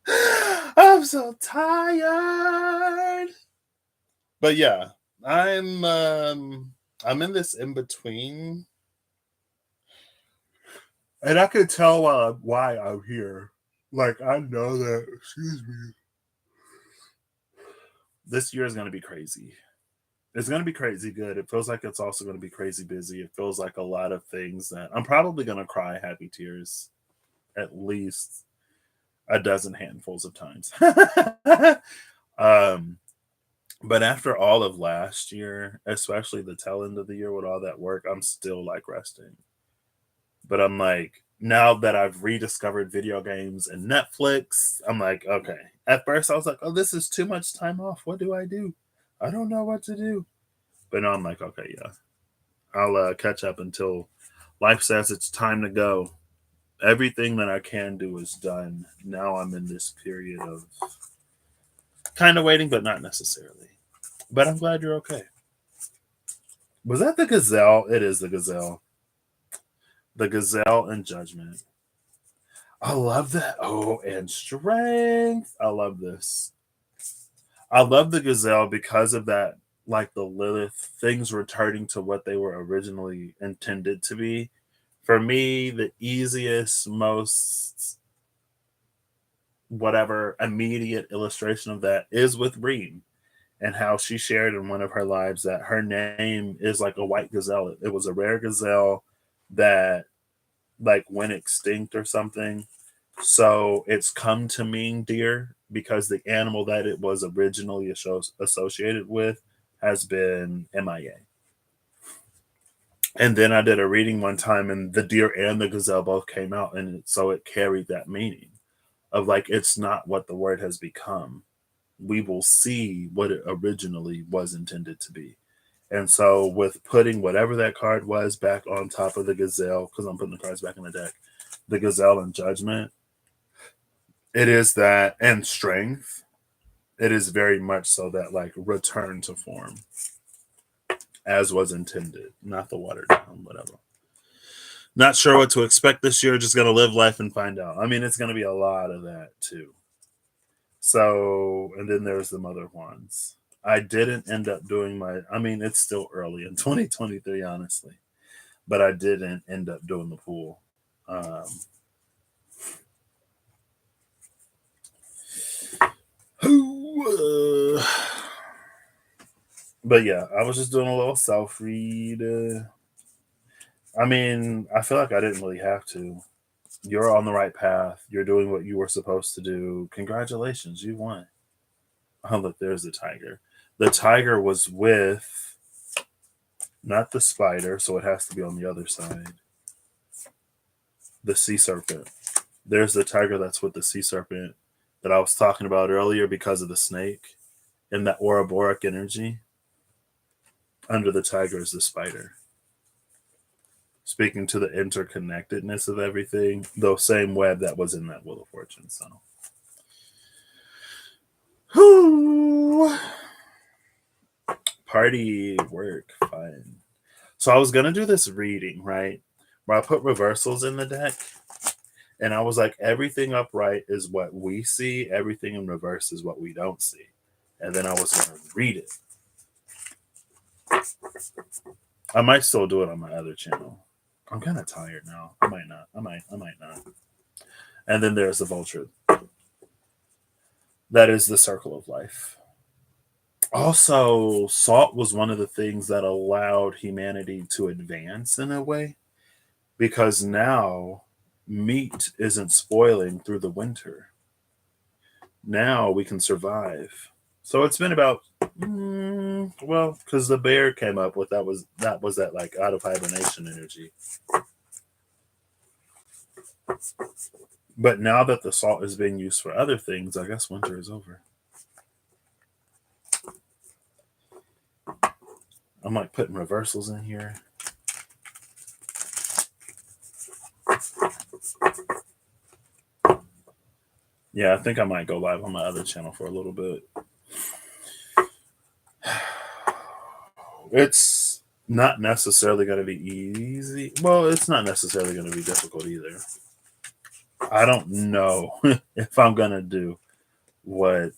[SPEAKER 1] I'm so tired. But yeah, I'm in this in between, and I can tell why I'm here. Like I know that. Excuse me. This year is going to be crazy. It's going to be crazy good. It feels like it's also going to be crazy busy. It feels like a lot of things that I'm probably going to cry happy tears at least a dozen handfuls of times. um, but after all of last year, especially the tail end of the year with all that work, I'm still like resting. But I'm like, now that I've rediscovered video games and Netflix, I'm like, okay. At first, I was like, oh, this is too much time off. What do? I don't know what to do. But now I'm like, okay, yeah, I'll catch up until life says it's time to go. Everything that I can do is done. Now I'm in this period of kind of waiting, but not necessarily. But I'm glad you're okay. Was that the gazelle? It is the gazelle. The gazelle and judgment. I love that. Oh, and strength. I love this. I love the gazelle because of that, like the Lilith, things returning to what they were originally intended to be. For me, the easiest, most whatever immediate illustration of that is with Reem and how she shared in one of her lives that her name is like a white gazelle. It was a rare gazelle that like went extinct or something. So it's come to mean deer because the animal that it was originally associated with has been MIA. And then I did a reading one time, and the deer and the gazelle both came out, and so it carried that meaning of like it's not what the word has become. We will see what it originally was intended to be. And so, with putting whatever that card was back on top of the gazelle, because I'm putting the cards back in the deck, the gazelle and judgment, it is that, and strength, it is very much so that like return to form as was intended, not the watered down, whatever. Not sure what to expect this year. Just gonna live life and find out. I mean, it's gonna be a lot of that too. So, and then there's the mother ones. I didn't end up doing my. I mean, it's still early in 2023, honestly, but I didn't end up doing the pool. Um, uh, but yeah, I was just doing a little self read. I mean, I feel like I didn't really have to. You're on the right path. You're doing what you were supposed to do. Congratulations, you won. Oh, look, there's the tiger. The tiger was with not the spider, so it has to be on the other side. The sea serpent. There's the tiger that's with the sea serpent that I was talking about earlier because of the snake and that Ouroboros energy. Under the tiger is the spider. Speaking to the interconnectedness of everything, the same web that was in that Wheel of Fortune. So, whew. Party, work, fun. So I was gonna do this reading, right? Where I put reversals in the deck, and I was like, everything upright is what we see, everything in reverse is what we don't see. And then I was gonna read it. I might still do it on my other channel. I'm kind of tired now. I might not. I might not. And then there's the vulture. That is the circle of life. Also, salt was one of the things that allowed humanity to advance in a way because now meat isn't spoiling through the winter. Now we can survive. So it's been about well, because the bear came up with that like out of hibernation energy. But now that the salt is being used for other things, I guess winter is over. I'm like putting reversals in here. Yeah, I think I might go live on my other channel for a little bit. It's not necessarily going to be easy. Well, it's not necessarily going to be difficult either. I don't know if I'm going to do what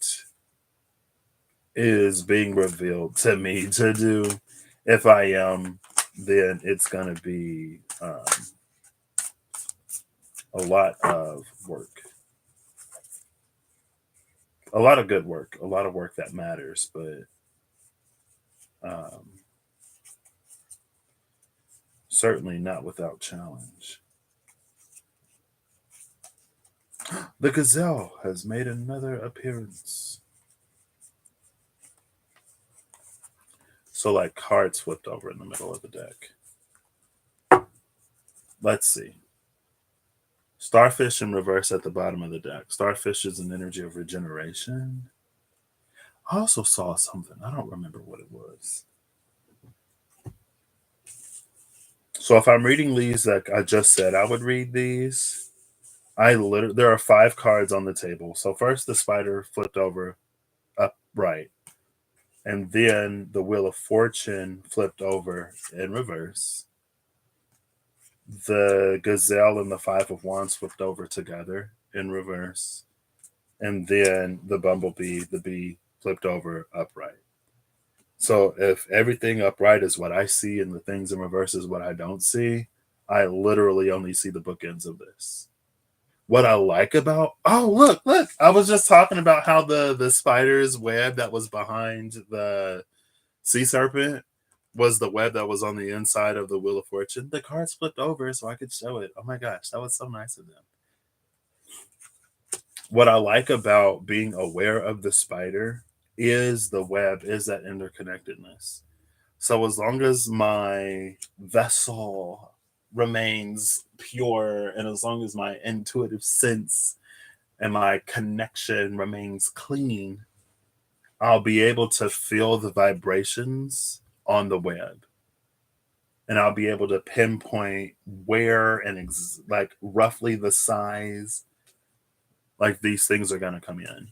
[SPEAKER 1] is being revealed to me to do. If I am, then it's going to be a lot of work. A lot of good work, a lot of work that matters, but certainly not without challenge. The gazelle has made another appearance. So, like cards flipped over in the middle of the deck. Let's see. Starfish in reverse at the bottom of the deck. Starfish is an energy of regeneration. I also saw something. I don't remember what it was. So if I'm reading these like I just said I would read these, there are 5 cards on the table. So first the spider flipped over upright. And then the Wheel of Fortune flipped over in reverse. The gazelle and the 5 of wands flipped over together in reverse. And then the bumblebee, the bee, flipped over upright. So if everything upright is what I see and the things in reverse is what I don't see, I literally only see the bookends of this. What I like about look, I was just talking about how the spider's web that was behind the sea serpent was the web that was on the inside of the Wheel of Fortune. The cards flipped over so I could show it. Oh my gosh, that was so nice of them. What I like about being aware of the spider is the web, is that interconnectedness. So as long as my vessel remains pure and as long as my intuitive sense and my connection remains clean, I'll be able to feel the vibrations on the web. And I'll be able to pinpoint where and like roughly the size like these things are going to come in.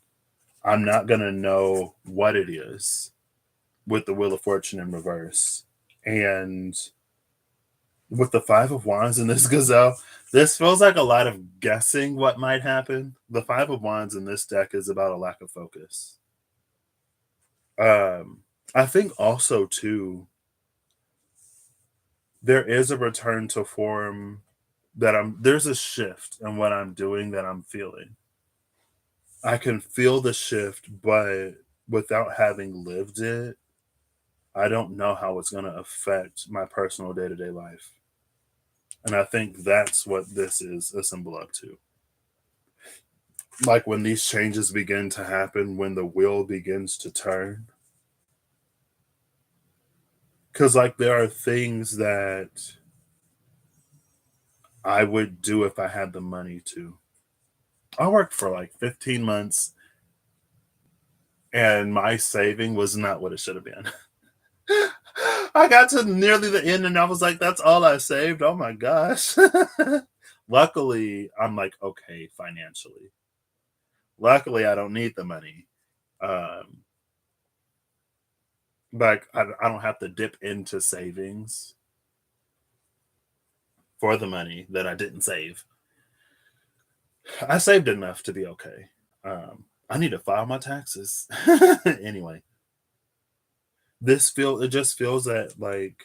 [SPEAKER 1] I'm not going to know what it is with the Wheel of Fortune in reverse. And with the 5 of wands in this gazelle, this feels like a lot of guessing what might happen. The 5 of wands in this deck is about a lack of focus. I think also too, there is a return to form that there's a shift in what I'm doing that I'm feeling. I can feel the shift, but without having lived it, I don't know how it's going to affect my personal day-to-day life. And I think that's what this is a symbol up to. Like when these changes begin to happen, when the wheel begins to turn. Because, like, there are things that I would do if I had the money to. I worked for like 15 months and my saving was not what it should have been. I got to nearly the end and I was like, that's all I saved. Oh my gosh. Luckily, I'm like, okay, financially. Luckily, I don't need the money. Um, but I don't have to dip into savings for the money that I didn't save. I saved enough to be okay. I need to file my taxes. Anyway, it just feels that like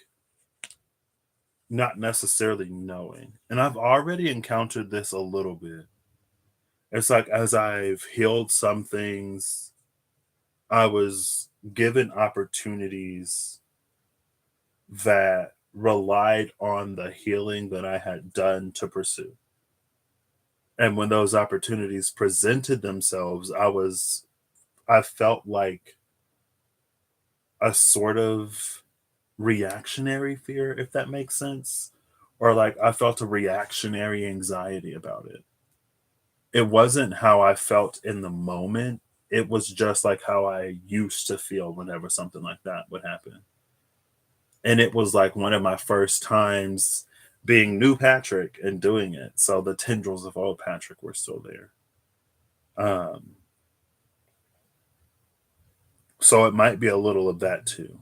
[SPEAKER 1] not necessarily knowing. And I've already encountered this a little bit. It's like as I've healed some things, I was given opportunities that relied on the healing that I had done to pursue. And when those opportunities presented themselves, I felt like a sort of reactionary fear, if that makes sense. Or like I felt a reactionary anxiety about it. It wasn't how I felt in the moment. It was just like how I used to feel whenever something like that would happen. And it was like one of my first times being new Patrick and doing it. So the tendrils of old Patrick were still there. Um, so it might be a little of that too.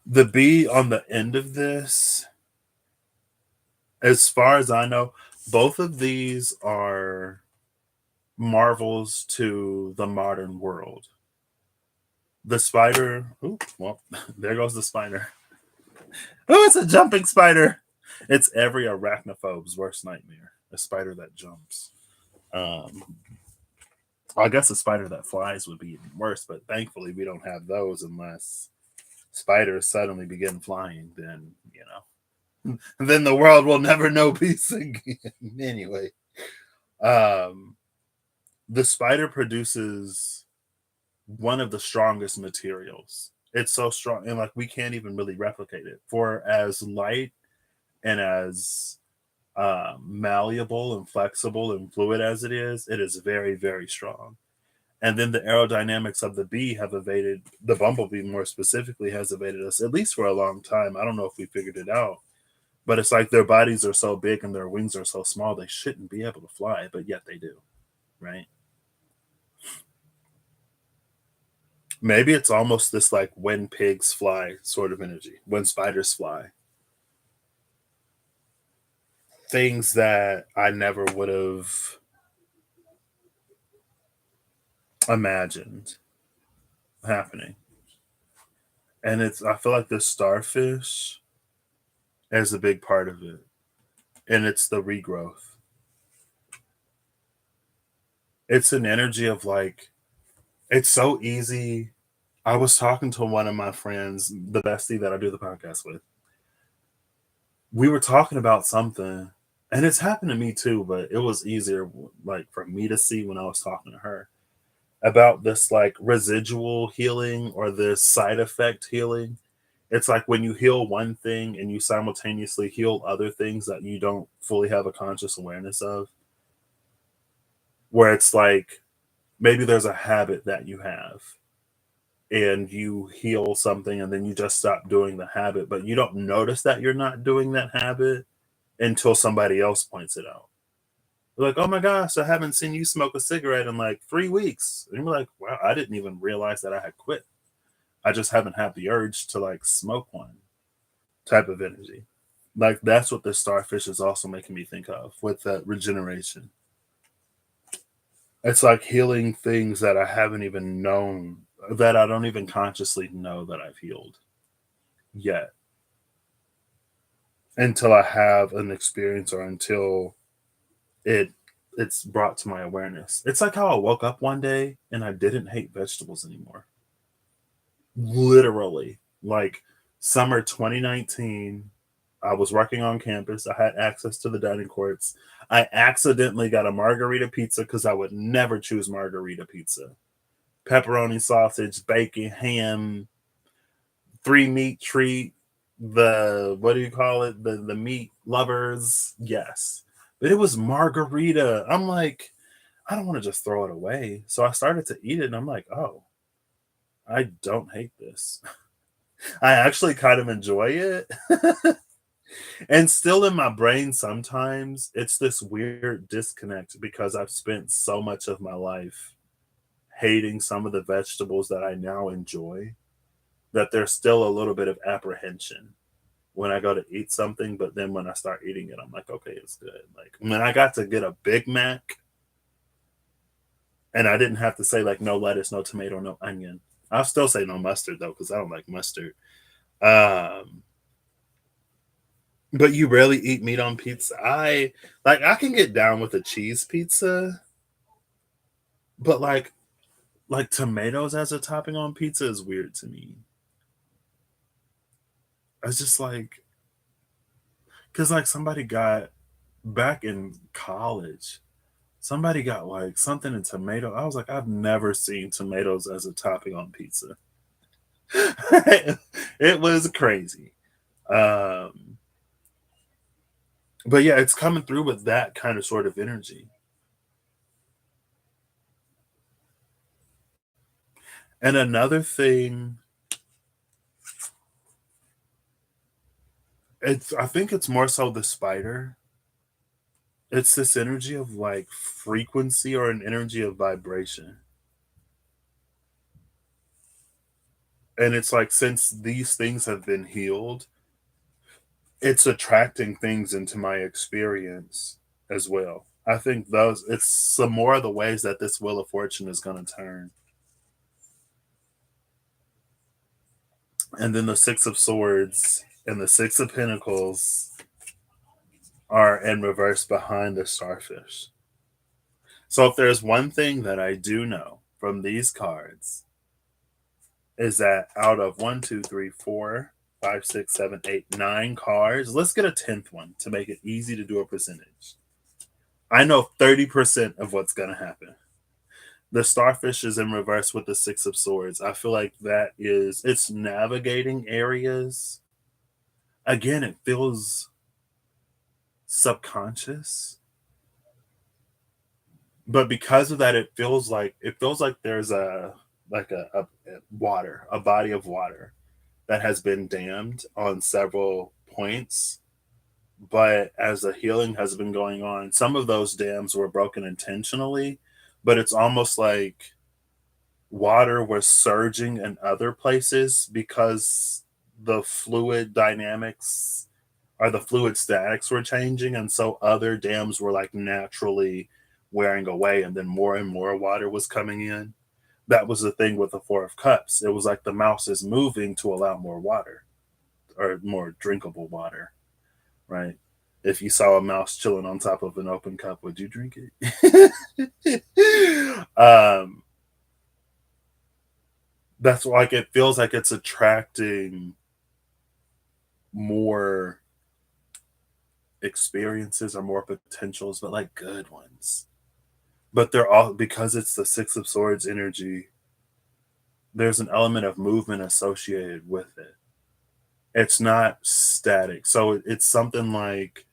[SPEAKER 1] The B on the end of this, as far as I know, both of these are marvels to the modern world. The spider, ooh, well, there goes the spider. Oh, it's a jumping spider. It's every arachnophobe's worst nightmare. A spider that jumps. Um, I guess a spider that flies would be even worse, but thankfully we don't have those unless spiders suddenly begin flying. Then then the world will never know peace again. Anyway, um, the spider produces one of the strongest materials. It's so strong, and like we can't even really replicate it. For as light and as malleable and flexible and fluid as it is very, very strong. And then the aerodynamics of the bee have evaded the bumblebee, more specifically, has evaded us at least for a long time. I don't know if we figured it out, but it's like their bodies are so big and their wings are so small they shouldn't be able to fly, but yet they do, right? Maybe it's almost this like when pigs fly sort of energy, when spiders fly. Things that I never would have imagined happening. And I feel like the starfish is a big part of it. And it's the regrowth. It's an energy of like, it's so easy. I was talking to one of my friends, the bestie that I do the podcast with. We were talking about something, and it's happened to me too, but it was easier like for me to see when I was talking to her about this like residual healing or this side effect healing. It's like when you heal one thing and you simultaneously heal other things that you don't fully have a conscious awareness of, where it's like maybe there's a habit that you have and you heal something and then you just stop doing the habit, but you don't notice that you're not doing that habit until somebody else points it out. They're like, oh my gosh, I haven't seen you smoke a cigarette in like 3 weeks. And you're like, wow, I didn't even realize that I had quit. I just haven't had the urge to like smoke one type of energy. Like that's what the starfish is also making me think of with that regeneration. It's like healing things that I haven't even known, that I don't even consciously know that I've healed yet until I have an experience or until it it's brought to my awareness. It's like how I woke up one day and I didn't hate vegetables anymore. Literally. Like summer 2019, I was working on campus. I had access to the dining courts. I accidentally got a margarita pizza because I would never choose margarita pizza. Pepperoni, sausage, bacon, ham, three meat treat, the what do you call it? The meat lovers, yes. But it was margarita. I'm like, I don't want to just throw it away. So I started to eat it and I'm like, oh, I don't hate this. I actually kind of enjoy it. And still in my brain, sometimes it's this weird disconnect because I've spent so much of my life hating some of the vegetables that I now enjoy that there's still a little bit of apprehension when I go to eat something. But then when I start eating it, I'm like, okay, it's good. Like when I got to get a Big Mac and I didn't have to say like no lettuce, no tomato, no onion. I'll still say no mustard though, because I don't like mustard. Um, but you rarely eat meat on pizza. I can get down with a cheese pizza, but like tomatoes as a topping on pizza is weird to me. It's just like because like somebody got back in college, somebody got like something in tomato. I was like, I've never seen tomatoes as a topping on pizza. It was crazy. Um, but yeah, it's coming through with that kind of sort of energy. And another thing, it's I think it's more so the spider. It's this energy of like frequency or an energy of vibration. And it's like since these things have been healed, it's attracting things into my experience as well. I think those it's some more of the ways that this wheel of fortune is going to turn. And then the six of swords and the six of pentacles are in reverse behind the starfish. So if there's one thing that I do know from these cards is that out of 1, 2, 3, 4, 5, 6, 7, 8, 9 cards, let's get a 10th one to make it easy to do a percentage. I know 30% of what's going to happen. The starfish is in reverse with the six of swords. I feel like it's navigating areas. Again, it feels subconscious, but because of that, it feels like there's a water, a body of water that has been dammed on several points. But as the healing has been going on, some of those dams were broken intentionally, but it's almost like water was surging in other places because the fluid dynamics or the fluid statics were changing. And so other dams were like naturally wearing away, and then more and more water was coming in. That was the thing with the Four of Cups. It was like the mouse is moving to allow more water or more drinkable water, right? If you saw a mouse chilling on top of an open cup, would you drink it? That's like it feels like it's attracting more experiences or more potentials, but like good ones. But they're all because it's the Six of Swords energy, there's an element of movement associated with it. It's not static. So it's something like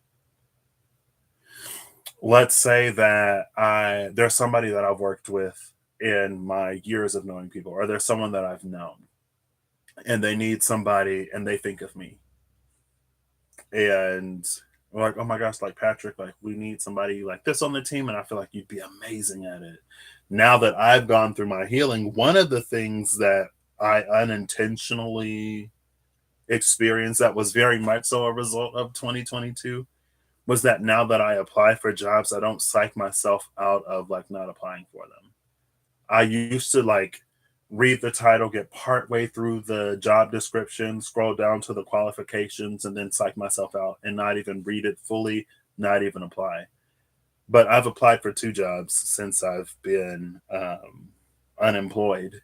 [SPEAKER 1] let's say that I there's somebody that I've worked with in my years of knowing people, or there's someone that I've known and they need somebody and they think of me. And we're like, oh my gosh, like Patrick, like we need somebody like this on the team, and I feel like you'd be amazing at it. Now that I've gone through my healing, one of the things that I unintentionally experienced that was very much so a result of 2022 was that now that I apply for jobs, I don't psych myself out of like not applying for them. I used to like read the title, get partway through the job description, scroll down to the qualifications, and then psych myself out and not even read it fully, not even apply. But I've applied for 2 jobs since I've been unemployed.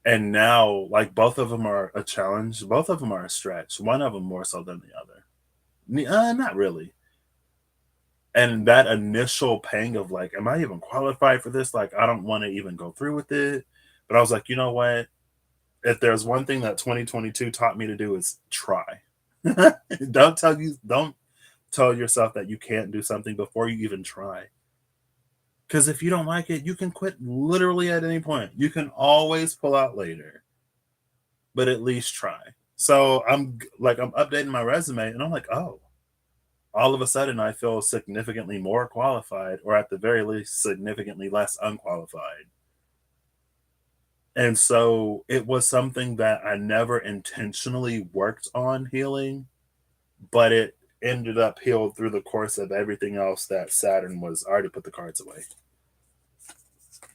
[SPEAKER 1] And now, like, both of them are a challenge. Both of them are a stretch. One of them more so than the other. Not really. And that initial pang of like, am I even qualified for this? Like, I don't want to even go through with it. But I was like, you know what? If there's one thing that 2022 taught me to do is try. Don't tell yourself that you can't do something before you even try. Because if you don't like it, you can quit literally at any point. You can always pull out later, but at least try. So I'm updating my resume and I'm like, oh, all of a sudden I feel significantly more qualified, or at the very least, significantly less unqualified. And so it was something that I never intentionally worked on healing, but it ended up healed through the course of everything else that Saturn was I already put the cards away.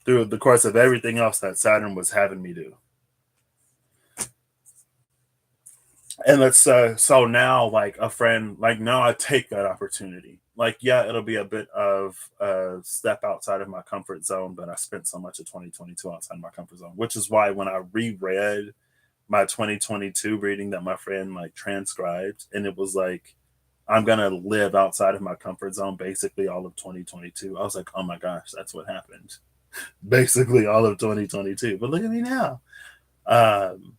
[SPEAKER 1] Through the course of everything else that Saturn was having me do. And let's so now like a friend, like now I take that opportunity. Like, yeah, it'll be a bit of a step outside of my comfort zone, but I spent so much of 2022 outside of my comfort zone, which is why when I reread my 2022 reading that my friend like transcribed, and it was like, I'm gonna live outside of my comfort zone basically all of 2022. I was like, oh my gosh, that's what happened. Basically all of 2022. But look at me now. Um,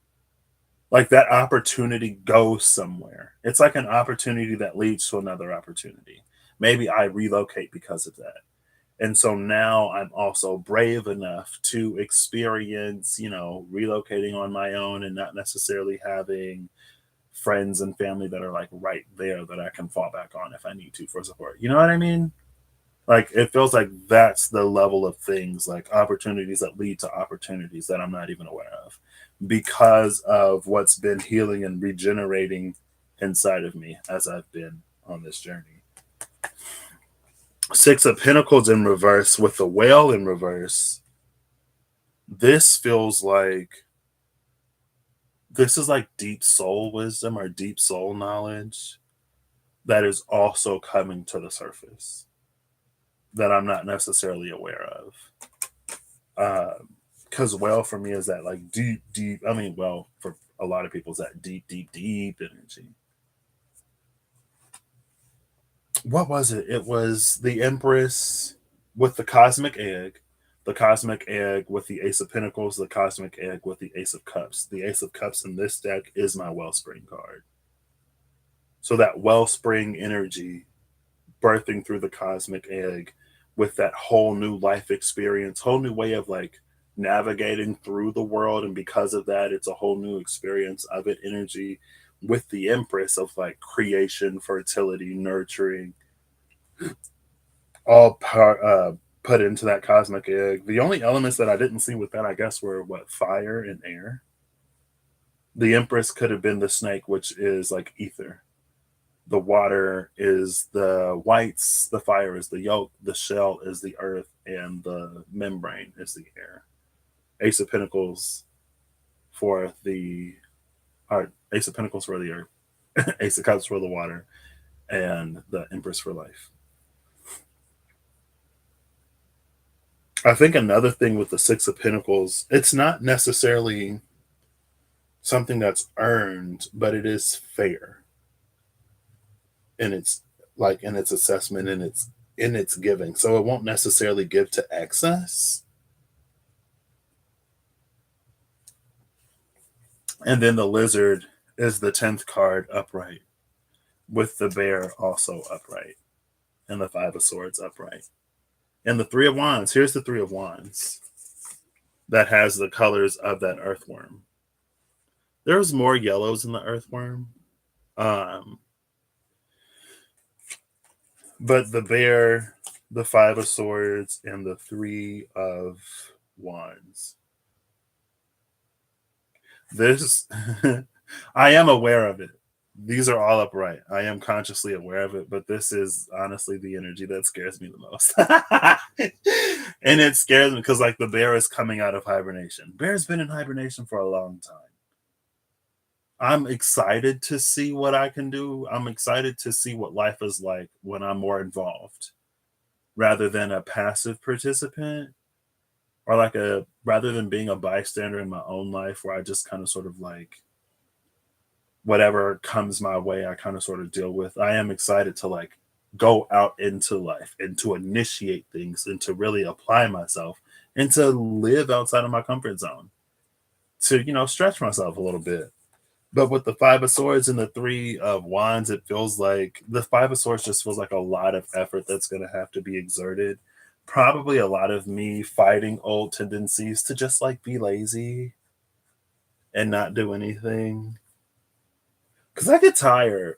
[SPEAKER 1] like that opportunity goes somewhere. It's like an opportunity that leads to another opportunity. Maybe I relocate because of that. And so now I'm also brave enough to experience, relocating on my own and not necessarily having friends and family that are like right there that I can fall back on if I need to for support. You know what I mean? Like it feels like that's the level of things, like opportunities that lead to opportunities that I'm not even aware of because of what's been healing and regenerating inside of me as I've been on this journey. Six of Pentacles in reverse with the Whale in reverse. This feels like this is like deep soul wisdom or deep soul knowledge that is also coming to the surface that I'm not necessarily aware of. Because Whale for me is that like deep, deep. I mean, well, for a lot of people, is that deep, deep, deep energy. What was it? It was the Empress with the cosmic egg with the Ace of Pentacles, the cosmic egg with the Ace of Cups. The Ace of Cups in this deck is my Wellspring card. So that Wellspring energy birthing through the cosmic egg with that whole new life experience, whole new way of like navigating through the world. And because of that, it's a whole new experience of it energy with the Empress of like creation, fertility, nurturing, all put into that cosmic egg. The only elements that I didn't see with that, I guess, were what, fire and air. The Empress could have been the snake, which is like ether. The water is the whites, the fire is the yolk, the shell is the earth, and the membrane is the air. Ace of Pentacles for the Ace of Pentacles for the earth, Ace of Cups for the water, and the Empress for life. I think another thing with the Six of Pentacles, it's not necessarily something that's earned, but it is fair in its in its assessment and its giving. So it won't necessarily give to excess. And then the Lizard is the 10th card upright, with the Bear also upright, and the Five of Swords upright. And the Three of Wands, here's the Three of Wands that has the colors of that earthworm. There's more yellows in the earthworm. But the Bear, the Five of Swords, and the Three of Wands. This, I am aware of it. These are all upright. I am consciously aware of it, but this is honestly the energy that scares me the most. And it scares me because, like, the bear is coming out of hibernation. Bear's been in hibernation for a long time. I'm excited to see what I can do. I'm excited to see what life is like when I'm more involved rather than a passive participant. or like a rather than being a bystander in my own life where I just kind of sort of like whatever comes my way, I kind of sort of deal with. I am excited to like go out into life and to initiate things and to really apply myself and to live outside of my comfort zone, to, stretch myself a little bit. But with the Five of Swords and the Three of Wands, it feels like the Five of Swords just feels like a lot of effort that's going to have to be exerted. Probably a lot of me fighting old tendencies to just like be lazy and not do anything. Because I get tired.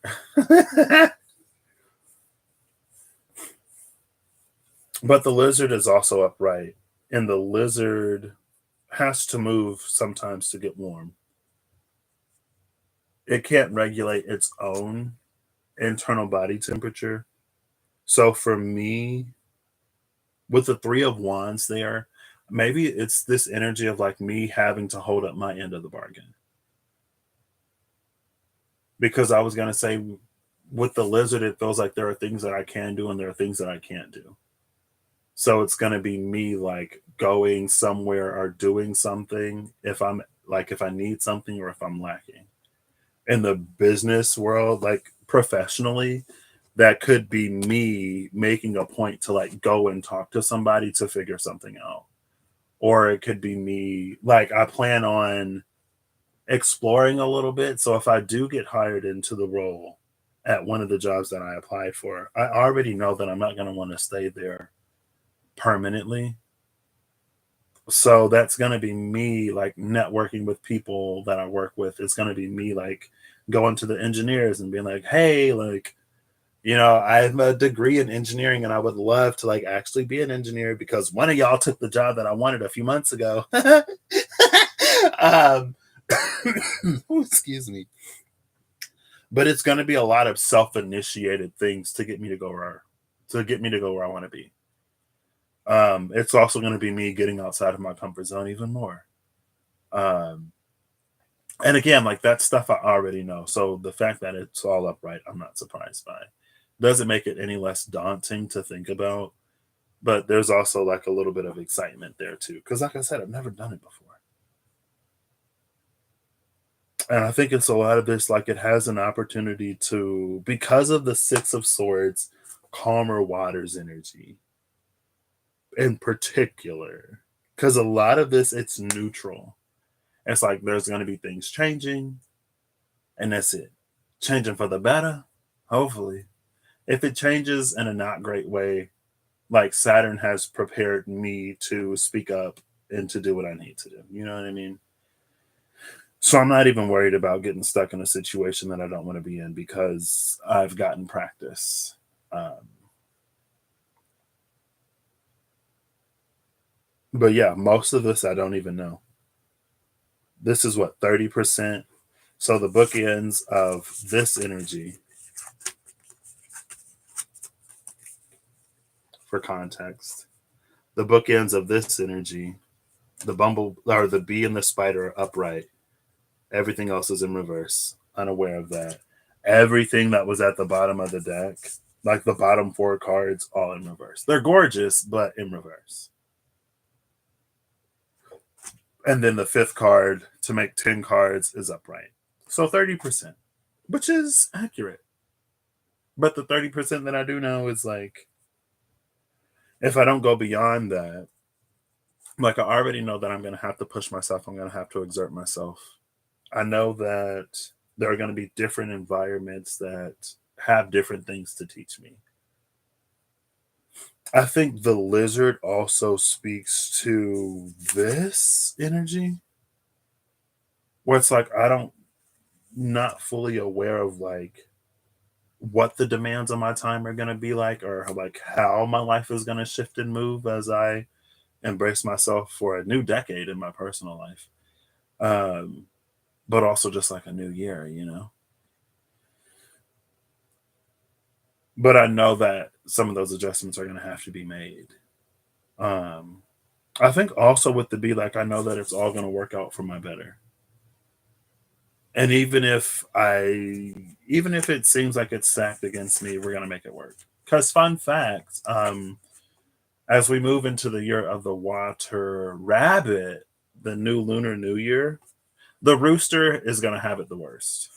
[SPEAKER 1] But the lizard is also upright, and the lizard has to move sometimes to get warm. It can't regulate its own internal body temperature. So for me, with the Three of Wands there, maybe it's this energy of like me having to hold up my end of the bargain. Because I was going to say, with the lizard, it feels like there are things that I can do and there are things that I can't do. So it's going to be me like going somewhere or doing something if I'm like, if I need something or if I'm lacking. In the business world, like professionally, that could be me making a point to like go and talk to somebody to figure something out. Or it could be me, like, I plan on exploring a little bit. So if I do get hired into the role at one of the jobs that I applied for, I already know that I'm not going to want to stay there permanently. So that's going to be me like networking with people that I work with. It's going to be me like going to the engineers and being like, hey, like, I have a degree in engineering and I would love to like actually be an engineer because one of y'all took the job that I wanted a few months ago. um, excuse me. But it's going to be a lot of self-initiated things to get me to go where I want to be. It's also going to be me getting outside of my comfort zone even more. Um, and again, like that stuff I already know. So the fact that it's all upright, I'm not surprised by. Doesn't make it any less daunting to think about, but there's also like a little bit of excitement there too. Because like I said, I've never done it before. And I think it's a lot of this, like it has an opportunity to, because of the Six of Swords, calmer waters energy in particular. Because a lot of this, it's neutral. It's like there's going to be things changing, and that's it. Changing for the better, hopefully. If it changes in a not great way, like Saturn has prepared me to speak up and to do what I need to do. You know what I mean? So I'm not even worried about getting stuck in a situation that I don't want to be in because I've gotten practice. Um, but yeah, most of this I don't even know. This is what, 30%. So the bookends of this energy, for context, the bookends of this energy, the bumble or the bee and the spider are upright. Everything else is in reverse. Unaware of that. Everything that was at the bottom of the deck, like the bottom four cards, all in reverse. They're gorgeous, but in reverse. And then the fifth card to make 10 cards is upright. So 30%, which is accurate. But the 30% that I do know is like, if I don't go beyond that, like I already know that I'm going to have to push myself. I'm going to have to exert myself. I know that there are going to be different environments that have different things to teach me. I think the lizard also speaks to this energy where it's like I don't not fully aware of like what the demands on my time are going to be like or like how my life is going to shift and move as I embrace myself for a new decade in my personal life. Um, but also just like a new year. But I know that some of those adjustments are going to have to be made. Um, I think also with the be like, I know that it's all going to work out for my better. And even if it seems like it's stacked against me, we're going to make it work. Because fun fact, As we move into the year of the water rabbit, the new Lunar New Year, the rooster is going to have it the worst.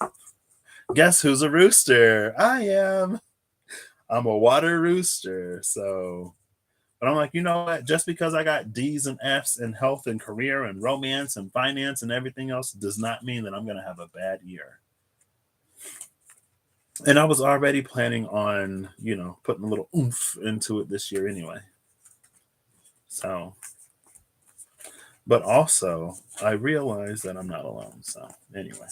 [SPEAKER 1] Guess who's a rooster? I am. I'm a water rooster. So, but I'm like, you know what? Just because I got D's and F's in health and career and romance and finance and everything else does not mean that I'm going to have a bad year. And I was already planning on, putting a little oomph into it this year anyway. So, but also I realized that I'm not alone. So, anyway,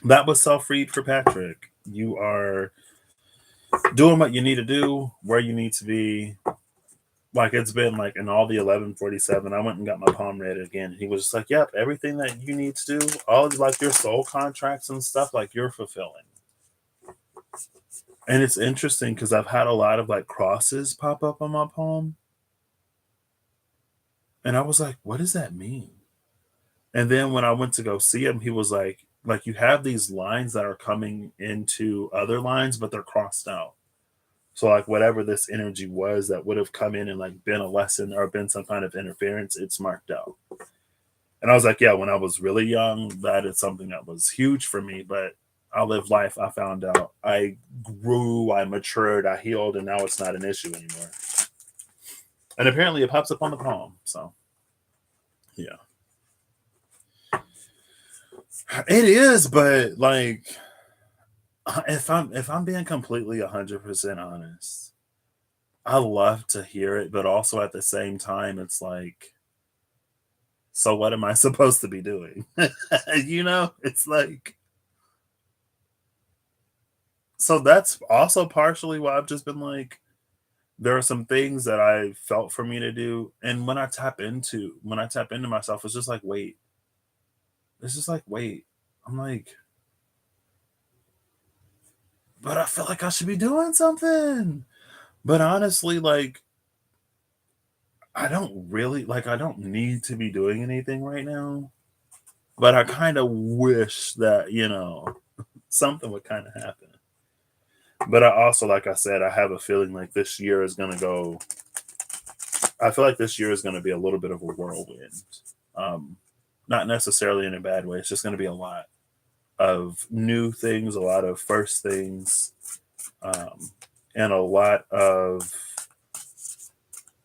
[SPEAKER 1] that was self read for Patrick. You are doing what you need to do, where you need to be. Like it's been like in all the 1147, I went and got my palm read again. He was just like, "Yep, everything that you need to do, all of like your soul contracts and stuff, like you're fulfilling." And it's interesting because I've had a lot of like crosses pop up on my palm, and I was like, "What does that mean?" And then when I went to go see him, he was like you have these lines that are coming into other lines, but they're crossed out. So like whatever this energy was that would have come in and like been a lesson or been some kind of interference, it's marked out. And I was like, yeah, when I was really young, that is something that was huge for me. But I lived life. I found out I grew, I matured, I healed, and now it's not an issue anymore. And apparently it pops up on the palm. So yeah. It is, but like if I'm being completely 100% honest, I love to hear it, but also at the same time, it's like, so what am I supposed to be doing? It's like, so that's also partially why I've just been like, there are some things that I felt for me to do. And when I tap into myself, it's just like, wait, it's just like, wait, I'm like, but I feel like I should be doing something. But honestly, like, I don't need to be doing anything right now. But I kind of wish that, something would kind of happen. But I also, like I said, I have a feeling like this year is going to go. I feel like this year is going to be a little bit of a whirlwind. Um, Not necessarily in a bad way. It's just going to be a lot of new things, a lot of first things, um, and a lot of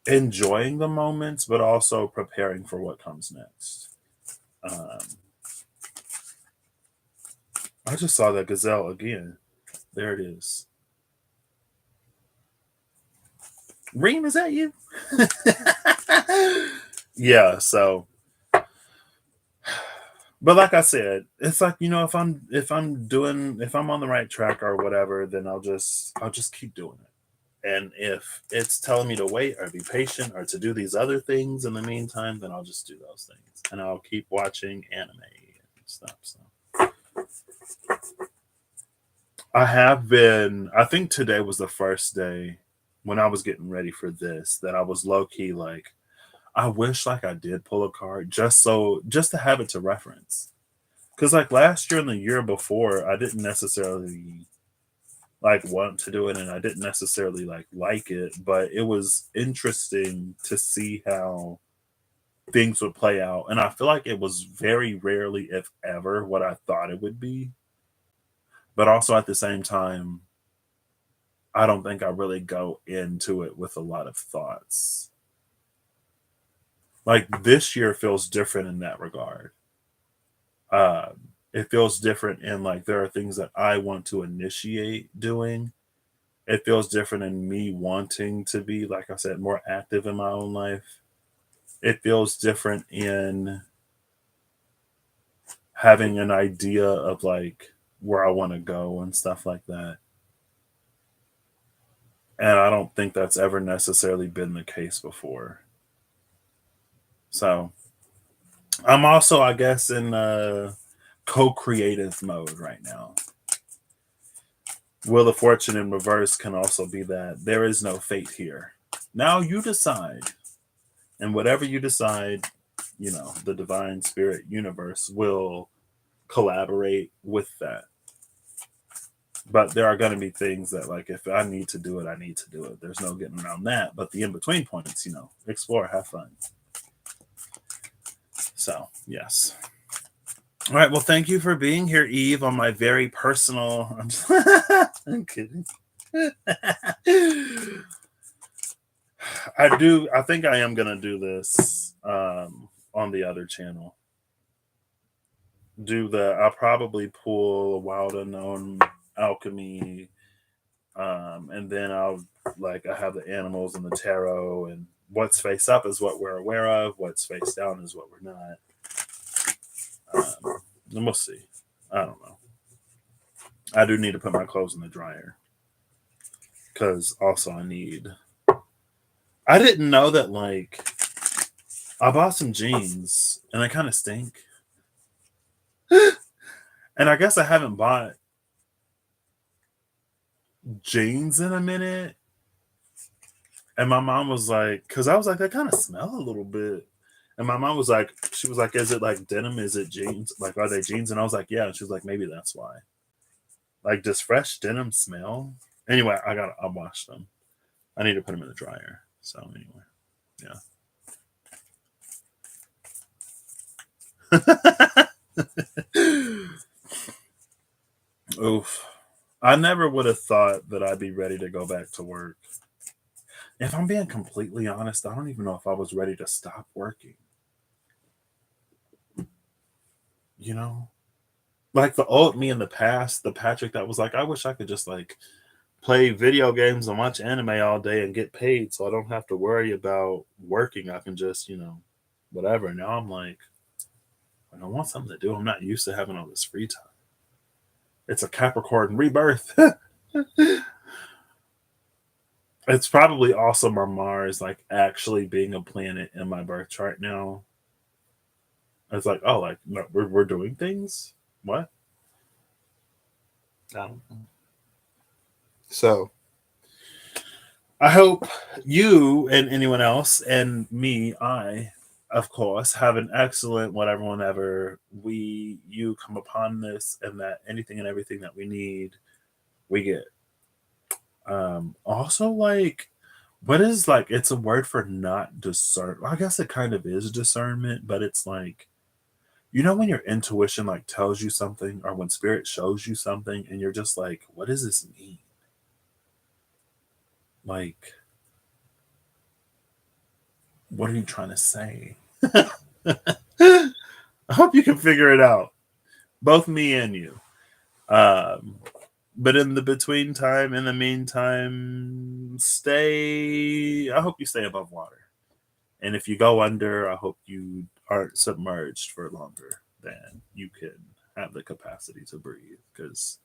[SPEAKER 1] enjoying the moments, but also preparing for what comes next. Um, I just saw that gazelle again. There it is. Reem, is that you? Yeah, so but like I said, it's like, if I'm on the right track or whatever, then I'll just keep doing it. And if it's telling me to wait or be patient or to do these other things in the meantime, then I'll just do those things. And I'll keep watching anime and stuff. So I think today was the first day when I was getting ready for this that I was low key like, I wish like I did pull a card just to have it to reference. Because like last year and the year before, I didn't necessarily like want to do it, and I didn't necessarily like it, but it was interesting to see how things would play out. And I feel like it was very rarely, if ever, what I thought it would be. But also at the same time, I don't think I really go into it with a lot of thoughts. Like this year feels different in that regard. It feels different in like there are things that I want to initiate doing. It feels different in me wanting to be, like I said, more active in my own life. It feels different in having an idea of like where I want to go and stuff like that. And I don't think that's ever necessarily been the case before. So I'm also, I guess, in co-creative mode right now. Wheel of Fortune in reverse can also be that there is no fate here. Now you decide. And whatever you decide, the divine spirit universe will collaborate with that. But there are going to be things that, like, if I need to do it, I need to do it. There's no getting around that. But the in between points, explore, have fun. So, yes. All right. Well, thank you for being here, Eve, on my very personal. I'm kidding. I think I am going to do this on the other channel. I'll probably pull a Wild Unknown Alchemy. And then I have the animals and the tarot, and what's face up is what we're aware of. What's face down is what we're not. And we'll see. I don't know. I do need to put my clothes in the dryer because also I didn't know that, like, I bought some jeans and they kind of stink. And I guess I haven't bought jeans in a minute. And my mom was like, because I was like, they kind of smell a little bit. And my mom was like, is it like denim? Is it jeans? Like, are they jeans? And I was like, yeah. And she was like, maybe that's why. Like, does fresh denim smell? Anyway, I washed them. I need to put them in the dryer. So anyway, yeah. Oof. I never would have thought that I'd be ready to go back to work. If I'm being completely honest, I don't even know if I was ready to stop working. Like the old me in the past, the Patrick that was like, I wish I could just like play video games and watch anime all day and get paid so I don't have to worry about working. I can just, whatever. Now I'm like, I don't want something to do. I'm not used to having all this free time. It's a Capricorn rebirth. It's probably also my Mars like actually being a planet in my birth chart now. It's like, oh, like no, we're doing things. What? I don't know. So I hope you and anyone else and me, of course, have an excellent whatever whenever you come upon this, and that anything and everything that we need, we get. Also, like, what is like? It's a word for not discern. I guess it kind of is discernment, but it's like, when your intuition like tells you something, or when spirit shows you something, and you're just like, what does this mean? Like, what are you trying to say? I hope you can figure it out, both me and you. But in the meantime, I hope you stay above water. And if you go under, I hope you aren't submerged for longer than you can have the capacity to breathe. Because